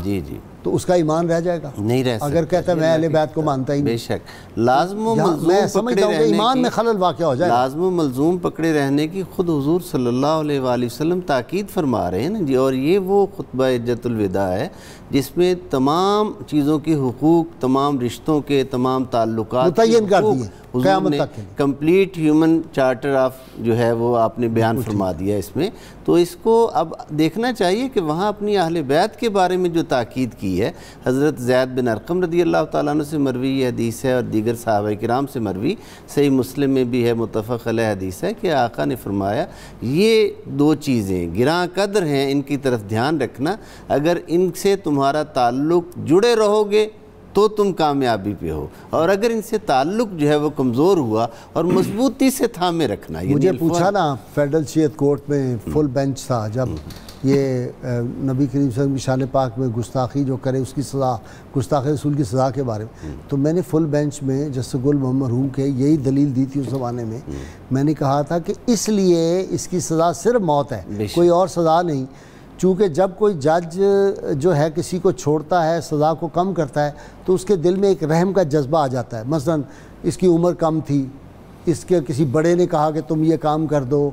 تو اس کا ایمان رہ جائے گا؟ نہیں رہ سکتا۔ اگر کہتا ہے میں اہل بیت کو مانتا ہی نہیں، بے شک لازم و ملزوم میں سمجھتا ہوں کہ ایمان میں خلل واقع ہو جائے گا۔ لازم و ملزوم پکڑے رہنے کی خود حضور صلی اللہ علیہ وآلہ وسلم تاکید فرما رہے ہیں نا جی، اور یہ وہ خطبہ حجۃ الوداع ہے جس میں تمام چیزوں کے حقوق، تمام رشتوں کے، تمام تعلقات متعین کر دیے حضور نے کمپلیٹ ہیومن چارٹر آف جو ہے وہ آپ نے بیان فرما دیا اس میں۔ تو اس کو اب دیکھنا چاہیے کہ وہاں اپنی اہل بیت کے بارے میں جو تاکید کی ہے، حضرت زید بن ارقم رضی اللہ تعالیٰ عنہ سے مروی یہ حدیث ہے اور دیگر صحابہ کرام سے مروی، صحیح مسلم میں بھی ہے، متفق علیہ حدیث ہے کہ آقا نے فرمایا یہ 2 چیزیں گراں قدر ہیں، ان کی طرف دھیان رکھنا، اگر ان سے تمہارا تعلق جڑے رہو گے تو تم کامیابی پہ ہو، اور اگر ان سے تعلق جو ہے وہ کمزور ہوا اور مضبوطی سے تھامے رکھنا۔ مجھے پوچھا نا فیڈرل شریعت کورٹ میں فل بینچ تھا جب یہ نبی کریم صلی اللہ علیہ وسلم کی شان پاک میں گستاخی جو کرے اس کی سزا، گستاخ رسول کی سزا کے بارے میں، تو میں نے فل بینچ میں جسٹس گل محمد مرحوم کے یہی دلیل دی تھی اس زمانے میں۔ میں نے کہا تھا کہ اس لیے اس کی سزا صرف موت ہے، کوئی اور سزا نہیں، چونکہ جب کوئی جج جو ہے کسی کو چھوڑتا ہے، سزا کو کم کرتا ہے، تو اس کے دل میں ایک رحم کا جذبہ آ جاتا ہے۔ مثلا اس کی عمر کم تھی، اس کے کسی بڑے نے کہا کہ تم یہ کام کر دو،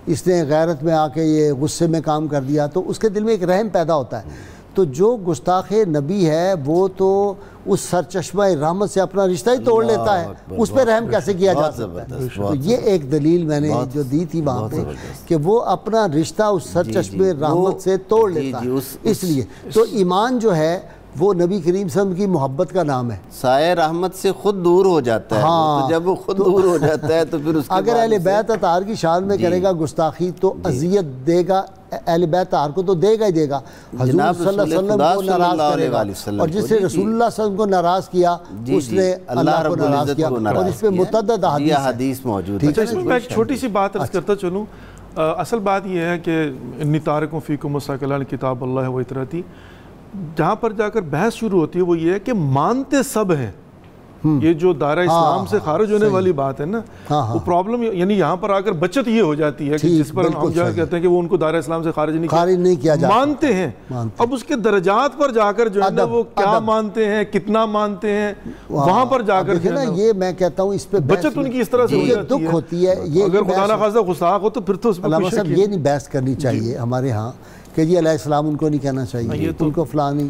اس نے غیرت میں آ کے یہ غصے میں کام کر دیا، تو اس کے دل میں ایک رحم پیدا ہوتا ہے۔ تو جو گستاخ نبی ہے وہ تو اس سرچشمہ رحمت سے اپنا رشتہ ہی توڑ لیتا ہے، اس پہ رحم کیسے کیا جا سکتا ہے؟ تو یہ ایک دلیل میں نے جو دی تھی وہاں پہ کہ وہ اپنا رشتہ اس سرچشمہ رحمت سے توڑ لیتا ہے۔ اس لیے تو ایمان جو ہے وہ نبی کریم صلی اللہ علیہ وسلم کی محبت کا نام ہے، سایہ رحمت سے خود دور ہو جاتا ہے۔ تو جب وہ خود دور ہو جاتا ہے تو پھر اس کے اگر اہل بیت اطہار کی شان میں کرے گا گستاخی تو اذیت دے گا، اہل بیت اطہار کو تو دے گا ہی دے گا، حضور صلی اللہ علیہ وسلم کو ناراض کرے گا، اور جس نے رسول اللہ صلی اللہ علیہ وسلم کو ناراض کیا اس نے اللہ کو ناراض کیا، اور اس پہ متعدد حدیث موجود ہے۔ اس میں میں ایک چھوٹی سی بات عرض کرتا چلوں، اصل بات یہ ہے کہ انی تارکم فیکم مستقلن کتاب اللہ و اطراتی، جہاں پر جا کر بحث شروع ہوتی ہے وہ یہ ہے کہ مانتے سب ہیں، یہ جو دائرہ اسلام سے خارج ہونے والی بات ہے نا، وہ پرابلم یعنی یہاں پر آ کر بچت یہ ہو جاتی ہے کہ جس پر ہم جو کہتے ہیں کہ وہ ان کو دائرہ اسلام سے خارج نہیں کیا جاتا، مانتے ہیں۔ اب اس کے درجات پر جا کر جو ہے نا وہ کیا مانتے ہیں، کتنا مانتے ہیں، وہاں پر جا کر نا یہ میں کہتا ہوں اس پہ بچت ان کی اس طرح سے دکھ ہوتی ہے۔ اگر خدا نخواستہ غصاق ہو تو پھر تو اس میں علامہ صاحب یہ نہیں بحث کرنی چاہیے ہمارے ہاں کہ جی علیہ السلام ان کو نہیں کہنا چاہیے، ان کو فلانی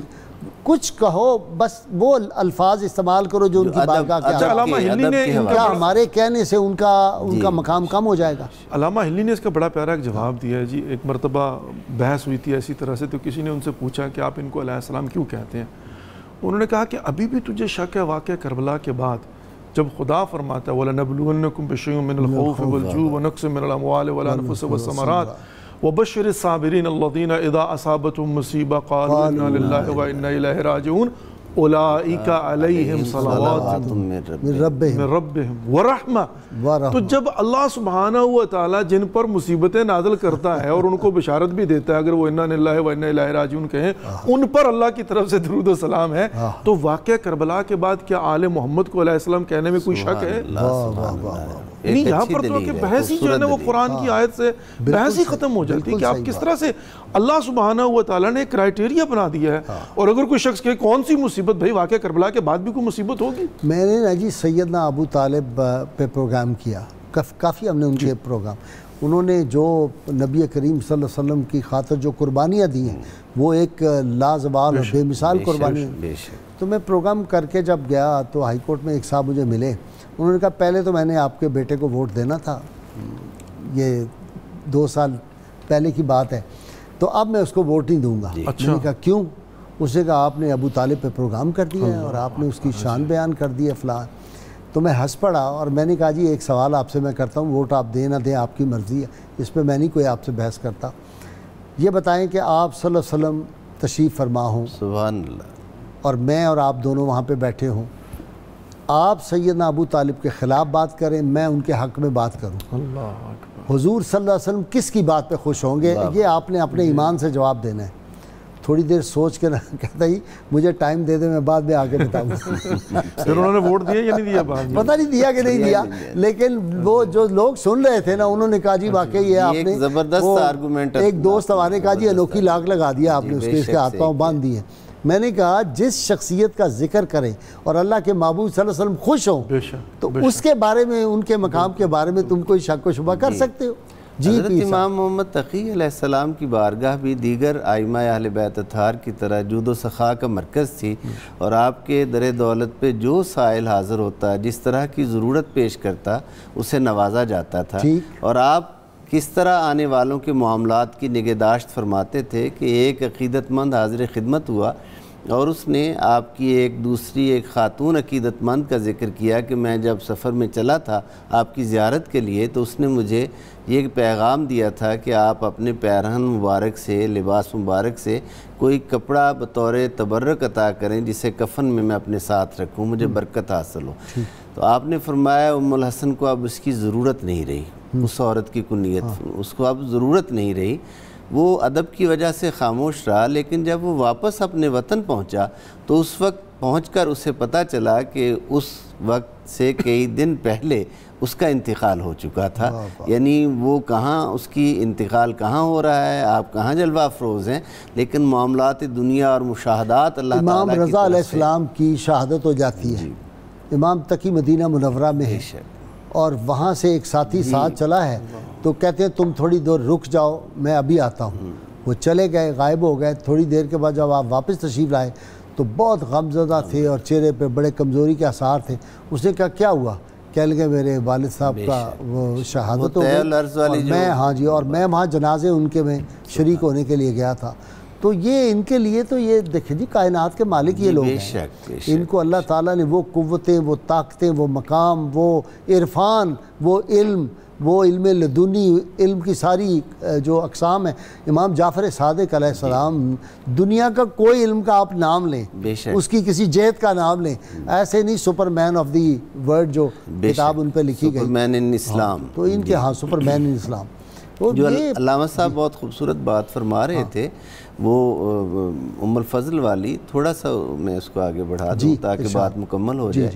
کچھ کہو، بس وہ الفاظ استعمال کرو جو ان کی بارگاہ کے علامہ ہلی نے کیا ہمارے کہنے سے ان کا مقام کم ہو جائے گا؟ علامہ ہلی نے اس کا بڑا پیارا ایک جواب دیا ہے جی۔ ایک مرتبہ بحث ہوئی تھی ایسی طرح سے، تو کسی نے ان سے پوچھا کہ آپ ان کو علیہ السلام کیوں کہتے ہیں؟ انہوں نے کہا کہ ابھی بھی تجھے شک ہے واقعہ کربلا کے بعد جب خدا فرماتا ہے وَلَنَبْلُوَنَّكُمْ بِشَيْءٍ مِّنَ الْخَوْفِ وَالْجُوعِ وَنَقْصٍ مِّنَ الْأَمْوَالِ وَالْأَنفُسِ وَالثَّمَرَاتِ وَبَشِّرِ الصَّابِرِينَ الَّذِينَ إِذَا أَصَابَتْهُمْ مُصِيبَةٌ قَالُوا إِنَّا لِلَّهِ وَإِنَّا إِلَيْهِ رَاجِعُونَ اولئک علیہم صلوات من ربہم ورحمہ۔ تو جب اللہ سبحانہ و تعالیٰ جن پر مصیبتیں نازل کرتا ہے اور ان کو بشارت بھی دیتا ہے، اگر وہ انا للہ و انا الیہ راجعون کہیں، ان پر اللہ کی طرف سے درود و سلام ہے، تو واقعہ کربلا کے بعد کیا آل محمد کو علیہ السلام کہنے میں کوئی شک ہے؟ یعنی یہاں پر تو کہ بحث ہی جو ہے نا وہ قرآن کی آیت سے بحث ہی ختم ہو جاتی ہے کہ آپ کس طرح سے اللہ سبحانہ و تعالیٰ نے ایک کرائٹیریا بنا دیا ہے، اور اگر کوئی شخص کہے کون سی مصیبت، بھائی واقعہ کربلا کے بعد بھی کوئی مصیبت ہوگی۔ میں نے نا جی سیدنا ابو طالب پہ پروگرام کیا، کافی ہم نے ان کے پروگرام، انہوں نے جو نبی کریم صلی اللہ علیہ وسلم کی خاطر جو قربانیاں دی ہیں وہ ایک لازوال اور بے مثال قربانی ہیں۔ تو میں پروگرام کر کے جب گیا تو ہائی کورٹ میں ایک صاحب مجھے ملے، انہوں نے کہا پہلے تو میں نے آپ کے بیٹے کو ووٹ دینا تھا، یہ 2 سال پہلے کی بات ہے، تو اب میں اس کو ووٹ نہیں دوں گا۔ میں نے کہا کیوں؟ اس نے کہا آپ نے ابو طالب پہ پروگرام کر دیا ہے اور آپ نے اس کی شان بیان کر دی ہے فلاں۔ تو میں ہنس پڑا اور میں نے کہا جی ایک سوال آپ سے میں کرتا ہوں، ووٹ آپ دیں نہ دیں آپ کی مرضی ہے، اس پہ میں نہیں کوئی آپ سے بحث کرتا۔ یہ بتائیں کہ آپ صلی اللہ علیہ وسلم تشریف فرما ہوں، سبحان اللہ، اور میں اور آپ دونوں وہاں پہ بیٹھے ہوں، آپ سیدنا ابو طالب کے خلاف بات کریں، میں ان کے حق میں بات کروں، اللہ اکبر، حضور صلی اللہ علیہ وسلم کس کی بات پہ خوش ہوں گے؟ یہ آپ نے اپنے ایمان سے جواب دینا ہے۔ تھوڑی دیر سوچ کے کہتا ہی مجھے ٹائم دے دے، میں بعد میں آگے بتاؤں گا۔ پھر انہوں نے ووٹ دیا یا نہیں دیا؟ پتہ نہیں دیا کہ نہیں دیا، لیکن وہ جو لوگ سن رہے تھے نا انہوں نے کہا جی واقعی یہ آپ نے زبردست آرگومنٹ، ایک دوست ہمارے کہا جی انوکھی لاگ لگا دیا آپ نے، اس کے ہاتھ پاؤں باندھ دیے۔ میں نے کہا جس شخصیت کا ذکر کریں اور اللہ کے محبوب صلی اللہ علیہ وسلم خوش ہوں تو اس کے بارے میں، ان کے مقام کے بارے میں تم کوئی شک و شبہ کر سکتے ہو؟ حضرت امام محمد تقی علیہ السلام کی بارگاہ بھی دیگر ائمہ اہل بیت اطہار کی طرح جود و سخا کا مرکز تھی، اور آپ کے در دولت پہ جو سائل حاضر ہوتا، جس طرح کی ضرورت پیش کرتا، اسے نوازا جاتا تھا، اور آپ کس طرح آنے والوں کے معاملات کی نگہداشت فرماتے تھے کہ ایک عقیدت مند حاضر خدمت ہوا اور اس نے آپ کی ایک خاتون عقیدت مند کا ذکر کیا کہ میں جب سفر میں چلا تھا آپ کی زیارت کے لیے، تو اس نے مجھے یہ پیغام دیا تھا کہ آپ اپنے پیرہن مبارک سے، لباس مبارک سے کوئی کپڑا بطور تبرک عطا کریں جسے کفن میں اپنے ساتھ رکھوں، مجھے برکت حاصل ہو۔ تو آپ نے فرمایا ام الحسن کو اب اس کی ضرورت نہیں رہی، اس عورت کی کنیت، اس کو اب ضرورت نہیں رہی، وہ ادب کی وجہ سے خاموش رہا، لیکن جب وہ واپس اپنے وطن پہنچا تو اس وقت پہنچ کر اسے پتہ چلا کہ اس وقت سے کئی دن پہلے اس کا انتقال ہو چکا تھا، یعنی وہ کہاں، اس کی انتقال کہاں ہو رہا ہے، آپ کہاں جلوہ افروز ہیں، لیکن معاملات دنیا اور مشاہدات اللہ تعالیٰ کی امام رضا علیہ السلام کی شہادت ہو جاتی ہے، امام تقی مدینہ منورہ میں ہے، اور وہاں سے ایک ساتھی ساتھ چلا ہے، تو کہتے ہیں تم تھوڑی دیر رک جاؤ میں ابھی آتا ہوں۔ وہ چلے گئے، غائب ہو گئے، تھوڑی دیر کے بعد جب آپ واپس تشریف لائے تو بہت غمزدہ تھے اور چہرے پہ بڑے کمزوری کے آثار تھے۔ اس نے کہا کیا ہوا؟ کہہ لگے میرے والد صاحب کا وہ شہادت ہو گئی، اور میں وہاں جنازے ان کے میں شریک ہونے کے لیے گیا تھا۔ تو یہ ان کے لیے تو یہ دیکھیں جی کائنات کے مالک یہ لوگ ہیں، ان کو اللہ تعالیٰ نے وہ قوتیں، وہ طاقتیں، وہ مقام، وہ عرفان، وہ علم لدنی، علم کی ساری جو اقسام ہیں۔ امام جعفر صادق علیہ السلام، دنیا کا کوئی علم کا آپ نام لیں، اس کی کسی جہت کا نام لیں، ایسے نہیں super man of the world جو کتاب ان پہ لکھی گئی، سپر مین ان اسلام، تو ان کے ہاں سپر مین ان اسلام۔ جو علامہ صاحب بہت خوبصورت بات فرما رہے تھے، وہ ام الفضل والی، تھوڑا سا میں اس کو آگے بڑھا دوں تاکہ بات مکمل ہو جائے۔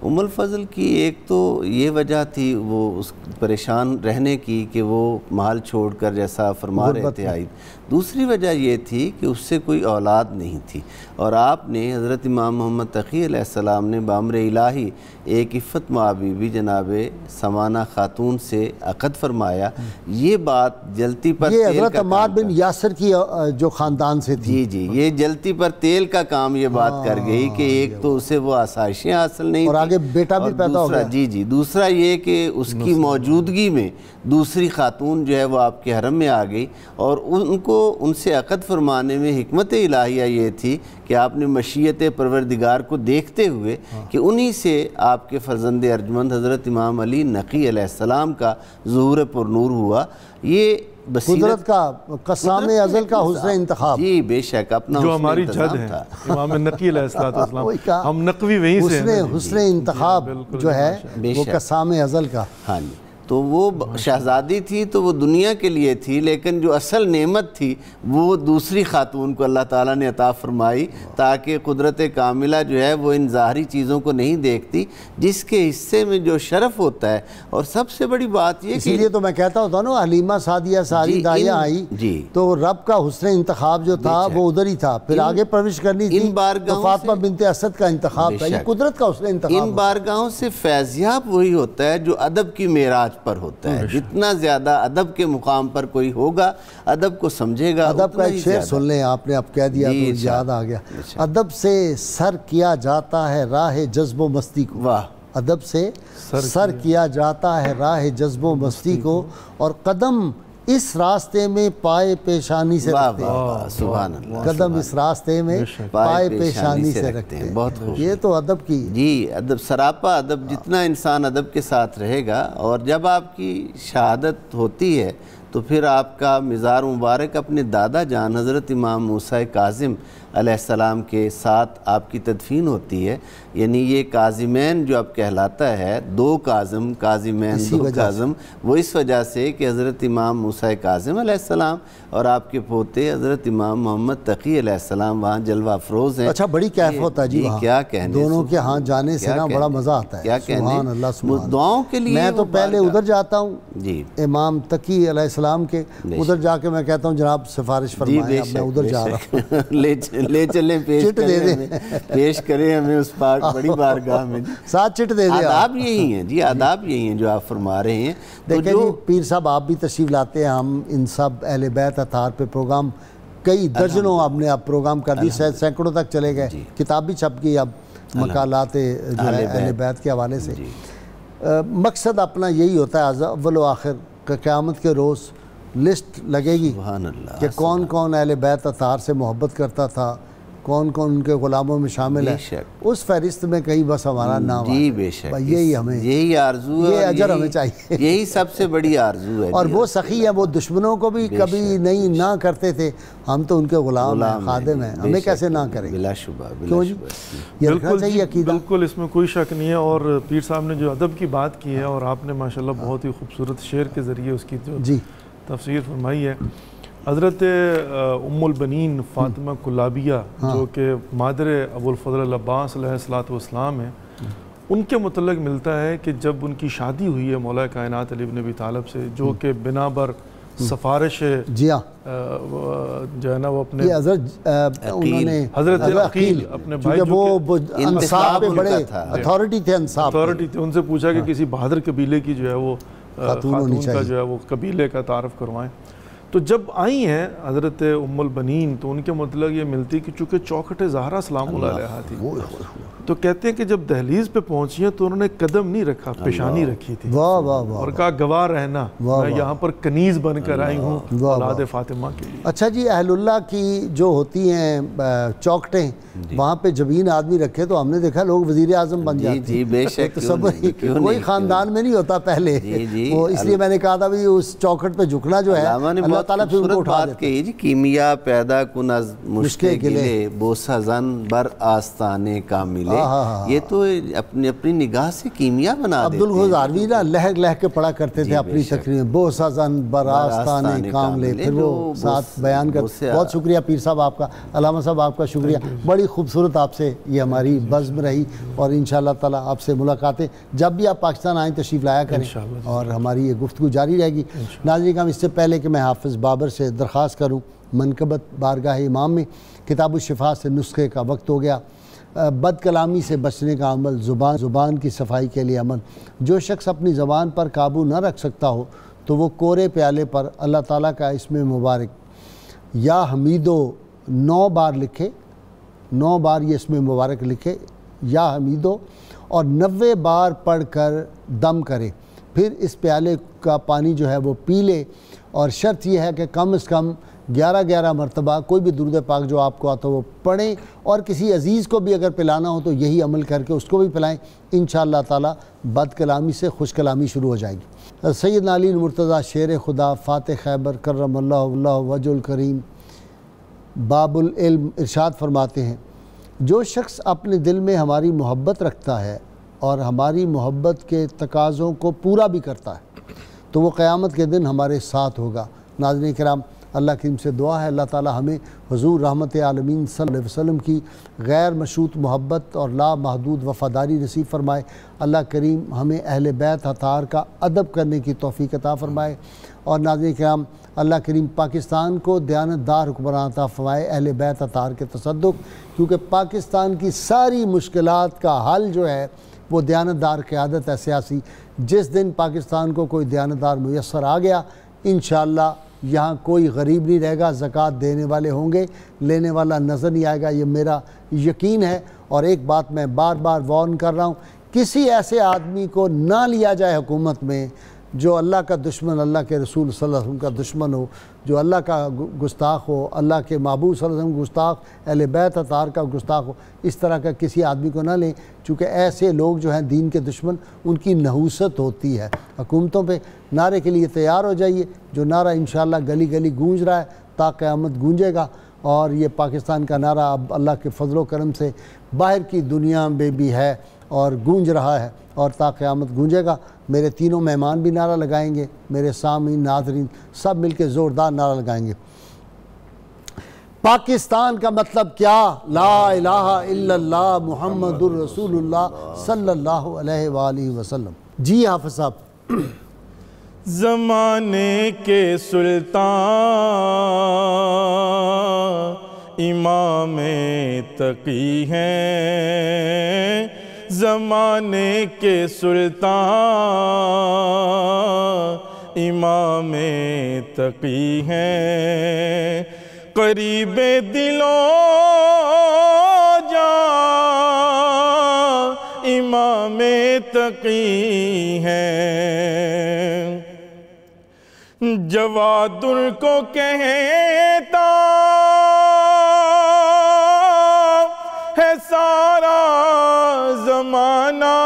ام الفضل کی ایک تو یہ وجہ تھی وہ اس پریشان رہنے کی کہ وہ محل چھوڑ کر جیسا فرما رہے تھے آئی، دوسری وجہ یہ تھی کہ اس سے کوئی اولاد نہیں تھی، اور آپ نے حضرت امام محمد تقی علیہ السلام نے بامر الہی ایک عفت بی بی جناب سمانہ خاتون سے عقد فرمایا۔ یہ بات جلتی پر یہ حضرت عمار بن یاسر کی جو خاندان سے تھی، جی یہ جلتی پر تیل کا کام یہ بات کر گئی کہ ایک تو اسے وہ آسائشیں حاصل نہیں، اور آگے بیٹا بھی پیدا ہو گیا، جی دوسرا یہ کہ اس کی موجودگی میں دوسری خاتون جو ہے وہ آپ کے حرم میں آ گئی، اور ان سے عقد فرمانے میں حکمت الہیہ یہ تھی کہ آپ نے مشیت پروردگار کو دیکھتے ہوئے کہ انہی سے آپ کے فرزند ارجمند حضرت امام علی نقی علیہ السلام کا ظہور پر نور ہوا۔ یہ قدرت کا قسام ازل کا حسن انتخاب، جی بے شک اپنا جو ہماری جد ہے امام نقی علیہ السلام، ہم نقوی وہیں سے ہیں، حسن انتخاب جو ہے وہ قسام ازل کا۔ ہاں جی، تو وہ شہزادی تھی تو وہ دنیا کے لیے تھی، لیکن جو اصل نعمت تھی وہ دوسری خاتون کو اللہ تعالیٰ نے عطا فرمائی، تاکہ قدرت کاملہ جو ہے وہ ان ظاہری چیزوں کو نہیں دیکھتی، جس کے حصے میں جو شرف ہوتا ہے۔ اور سب سے بڑی بات یہ اسی لیے تو میں کہتا ہوتا ہوں نا، حلیمہ سعدیہ ساری دائیں آئی تو رب کا حسن انتخاب جو تھا وہ ادھر ہی تھا، پھر آگے پروش کرنی تھی تو فاطمہ بنت اسد کا انتخاب تھا، یہ قدرت کا حسن انتخاب۔ ان بارگاہوں سے فیضیاب وہی ہوتا ہے جو ادب کی معراج پر ہوتا ہے۔ جتنا زیادہ ادب کے مقام پر کوئی ہوگا، ادب کو سمجھے گا۔ ادب کا ایک شعر سن لیں، آپ نے اب کہہ دیا تو یاد آ گیا، ادب سے سر کیا جاتا ہے راہ جذب و مستی کو، واہ، ادب سے سر کیا جاتا ہے راہ جذب و مستی کو، اور قدم اس راستے میں پائے پیشانی سے رکھتے ہیں، سبحان اللہ، قدم اس راستے میں پائے پیشانی سے رکھتے ہیں۔ بہت خوب، یہ تو ادب کی جی ادب، سراپا ادب، جتنا انسان ادب کے ساتھ رہے گا، اور جب آپ کی شہادت ہوتی ہے تو پھر آپ کا مزار مبارک اپنے دادا جان حضرت امام موسیٰ کاظم علیہ السلام کے ساتھ آپ کی تدفین ہوتی ہے، یعنی یہ کاظمین جو اب کہلاتا ہے، دو کاظم، کاظمین دو کاظم، وہ اس وجہ سے کہ حضرت امام موسیٰ کاظم علیہ السلام اور آپ کے پوتے حضرت امام محمد تقی علیہ السلام وہاں جلوہ افروز ہیں۔ اچھا، بڑی کیف ہوتا ہے جی وہاں، کیا کہنے، دونوں کے ہاں جانے سے نا بڑا مزہ آتا ہے، کیا کہنے، سبحان اللہ سبحان، دعاؤں کے لیے میں تو پہلے ادھر جاتا ہوں جی امام تقی علیہ السلام کے، ادھر جا کے میں کہتا ہوں جناب سفارش فرمائیں، اب میں ادھر جا رہا ہوں، لے چلیں، پیش کریں ہمیں اس پاک بڑی بارگاہ میں، ساتھ چٹ دے دیں۔ آداب یہی ہیں جی، آداب یہی ہیں جو آپ فرما رہے ہیں۔ دیکھیں جی، پیر صاحب آپ بھی تشریف لاتے ہیں، ہم ان سب اہل بیت اطہار پہ پروگرام کئی درجنوں آپ نے اب پروگرام کر دی، سینکڑوں تک چلے گئے، کتاب بھی چھپ گئی اب مقالات جو ہے اہل بیت کے حوالے سے۔ مقصد اپنا یہی ہوتا ہے، اول و آخر قیامت کے روز لسٹ لگے گی کہ کون کون اہل بیت اطہار سے محبت کرتا تھا، کون کون ان کے غلاموں میں شامل ہے، اس فہرست میں کہیں بس ہمارا نام جی بے شک، یہی ہمیں، یہی آرزو ہے، یہ اجر ہمیں چاہیے، یہی سب سے بڑی آرزو ہے۔ اور وہ سخی ہے، وہ دشمنوں کو بھی کبھی نہیں نہ کرتے تھے، ہم تو ان کے غلام ہیں، خادم ہیں، ہمیں کیسے نہ کریں، بلا شبہ، کیوں جی؟ یہ رکھنا چاہیے عقیدہ، بالکل اس میں کوئی شک نہیں ہے۔ اور پیر صاحب نے جو ادب کی بات کی ہے، اور آپ نے ماشاءاللہ بہت ہی خوبصورت شعر کے ذریعے اس کی جو تفسیر فرمائی ہے، حضرت ام البنین فاطمہ کلابیہ جو کہ مادر ابو الفضل العباس علیہ السلام ہیں، ان کے متعلق ملتا ہے کہ جب ان کی شادی ہوئی ہے مولا کائنات علی بن ابی طالب سے، جو کہ بنا بر سفارش جو ہے نا وہ اپنے حضرت عقیل اپنے بھائی وہ انصاف پہ بڑے اتھارٹی تھے، ان سے پوچھا کہ کسی بہادر قبیلے کی جو ہے وہ خاتون کا جو ہے وہ قبیلے کا تعارف کروائیں۔ تو جب آئی ہیں حضرت ام البنین تو ان کے مطلب یہ ملتی کہ چونکہ چوکھٹ زہرا سلام اللہ علیہا تھی، تو کہتے ہیں کہ جب دہلیز پہ پہنچی ہیں تو انہوں نے قدم نہیں رکھا، پیشانی رکھی تھی، اور کہا گواہ رہنا میں یہاں پر کنیز بن کر آئی ہوں اولاد فاطمہ کے لیے۔ اچھا جی، اہل اللہ کی جو ہوتی ہیں چوکٹیں، وہاں پہ جبین آدمی رکھے تو ہم نے دیکھا لوگ وزیر اعظم بن جاتے ہیں، جی بے شک، کوئی خاندان میں نہیں ہوتا پہلے، وہ اس لیے میں نے کہا تھا بھی اس چوکھٹ پہ جھکنا جو ہے اللہ تعالیٰ پھر ان کو اٹھا دیتا ہے۔ کیمیا پیدا کن از مشکے گلے، بوسہ زن بر آستانے کاملے، یہ تو اپنی نگاہ سے کیمیا بنا دیتے ہیں۔ عبدالغزاروی نا لہک لہک کے پڑھا کرتے تھے اپنی تقریر، بوسہ زن بر آستانے کاملے، پھر وہ ساتھ بیان کرتے۔ بہت شکریہ پیر صاحب آپ کا، علامہ صاحب آپ کا شکریہ، بڑی خوبصورت آپ سے یہ ہماری بزم رہی، اور انشاءاللہ تعالیٰ آپ سے ملاقاتیں جب بھی آپ پاکستان آئیں تشریف لایا کریں، اور ہماری یہ گفتگو جاری رہے گی۔ ناظرین کرام، اس سے پہلے کہ میں حافظ بابر سے درخواست کروں منقبت بارگاہ امام میں، کتاب الشفا سے نسخے کا وقت ہو گیا۔ بد کلامی سے بچنے کا عمل، زبان کی صفائی کے لیے عمل۔ جو شخص اپنی زبان پر قابو نہ رکھ سکتا ہو تو وہ کورے پیالے پر اللہ تعالیٰ کا اسم مبارک یا حمیدو 9 بار لکھے، 9 بار یہ اسم مبارک لکھے یا حمیدو، اور 90 بار پڑھ کر دم کرے، پھر اس پیالے کا پانی جو ہے وہ پی لے، اور شرط یہ ہے کہ کم از کم 11 مرتبہ کوئی بھی درود پاک جو آپ کو آتا ہو وہ پڑھیں، اور کسی عزیز کو بھی اگر پلانا ہو تو یہی عمل کر کے اس کو بھی پلائیں، انشاءاللہ تعالی بد کلامی سے خوش کلامی شروع ہو جائے گی۔ سیدنا علی المرتضیٰ شیر خدا فاتح خیبر کرم اللہ وجہ الکریم باب العلم ارشاد فرماتے ہیں، جو شخص اپنے دل میں ہماری محبت رکھتا ہے اور ہماری محبت کے تقاضوں کو پورا بھی کرتا ہے تو وہ قیامت کے دن ہمارے ساتھ ہوگا۔ ناظرین کرام، اللہ کریم سے دعا ہے اللہ تعالی ہمیں حضور رحمت عالمین صلی اللہ علیہ وسلم کی غیر مشروط محبت اور لا محدود وفاداری نصیب فرمائے۔ اللہ کریم ہمیں اہل بیت اطہار کا ادب کرنے کی توفیق عطا فرمائے، اور ناظرین کرام اللہ کریم پاکستان کو دیانتدار حکمران عطا فرمائے اہل بیت اطہار کے تصدق، کیونکہ پاکستان کی ساری مشکلات کا حل جو ہے وہ دیانتدار قیادت ہے سیاسی۔ جس دن پاکستان کو کوئی دیانتدار میسر آ گیا، انشاءاللہ یہاں کوئی غریب نہیں رہے گا، زکوٰۃ دینے والے ہوں گے، لینے والا نظر نہیں آئے گا، یہ میرا یقین ہے۔ اور ایک بات میں بار بار وارن کر رہا ہوں، کسی ایسے آدمی کو نہ لیا جائے حکومت میں جو اللہ کا دشمن، اللہ کے رسول صلی اللہ علیہ وسلم کا دشمن ہو، جو اللہ کا گستاخ ہو، اللہ کے محبوب صلی اللہ علیہ وسلم گستاخ، اہل بیت اطہار کا گستاخ ہو۔ اس طرح کا کسی آدمی کو نہ لیں، چونکہ ایسے لوگ جو ہیں دین کے دشمن، ان کی نحوست ہوتی ہے۔ حکومتوں پہ نعرے کے لیے تیار ہو جائیے، جو نعرہ انشاءاللہ گلی گلی گونج رہا ہے تا قیامت گونجے گا، اور یہ پاکستان کا نعرہ اب اللہ کے فضل و کرم سے باہر کی دنیا میں بھی ہے اور گونج رہا ہے اور تا قیامت گونجے گا۔ میرے تینوں مہمان بھی نعرہ لگائیں گے، میرے سامعین ناظرین سب مل کے زوردار نعرہ لگائیں گے۔ پاکستان کا مطلب کیا؟ لا الہ الا اللہ محمد الرسول اللہ صلی اللہ علیہ وآلہ وسلم۔ جی حافظ صاحب۔ زمانے کے سلطان امام تقی ہیں، زمانے کے سلطان امام تقی ہیں، قریب دلوں جاں امام تقی ہیں، جواد ان کو کہتا ہے سارا زمانہ،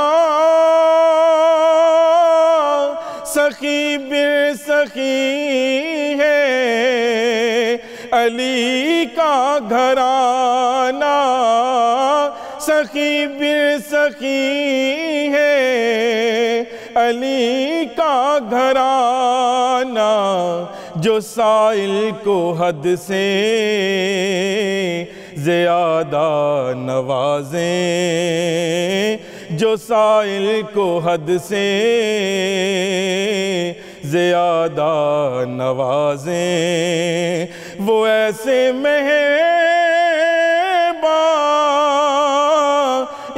سخی بر سخی ہے علی کا گھرانہ، سخی بر سخی ہے علی کا گھرانہ، جو سائل کو حد سے زیادہ نوازیں، جو سائل کو حد سے زیادہ نوازیں، وہ ایسے مہرباں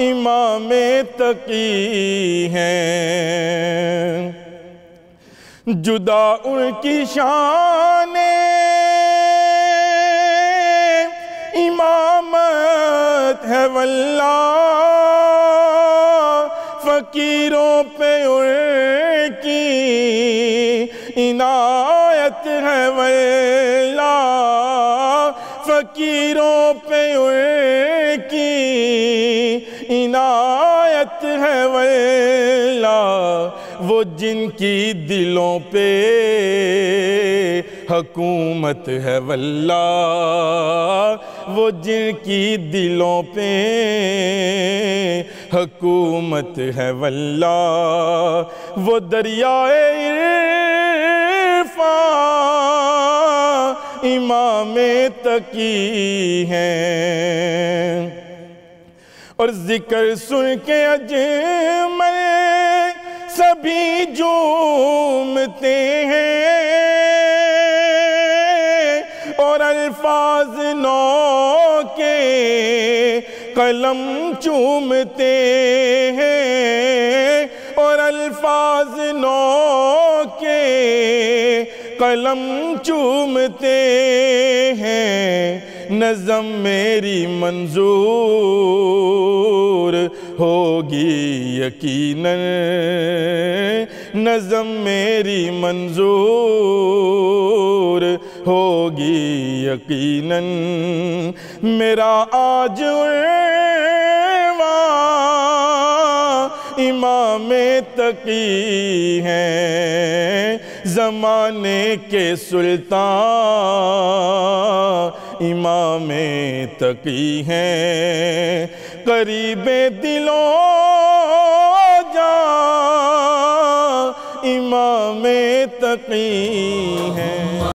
امام تقی ہیں، جدا ان کی شان امامت ہے واللہ، فقیروں پہ ان کی عنایت ہے واللہ، فقیروں پہ ان کی عنایت ہے واللہ، وہ جن کی دلوں پہ حکومت ہے واللہ، وہ جن کی دلوں پہ حکومت ہے واللہ، وہ دریائے عرفان امام تقی ہیں، اور ذکر سن کے اجمل سبھی جھومتے ہیں، اور الفاظ نو کے قلم چومتے ہیں، اور الفاظ نو کے قلم چومتے ہیں، نظم میری منظور ہوگی یقیناً، نظم میری منظور ہوگی یقیناً میرا آج امام تقی ہیں زمانے کے سلطان امام تقی ہیں قریب دلوں جان امام تقی ہیں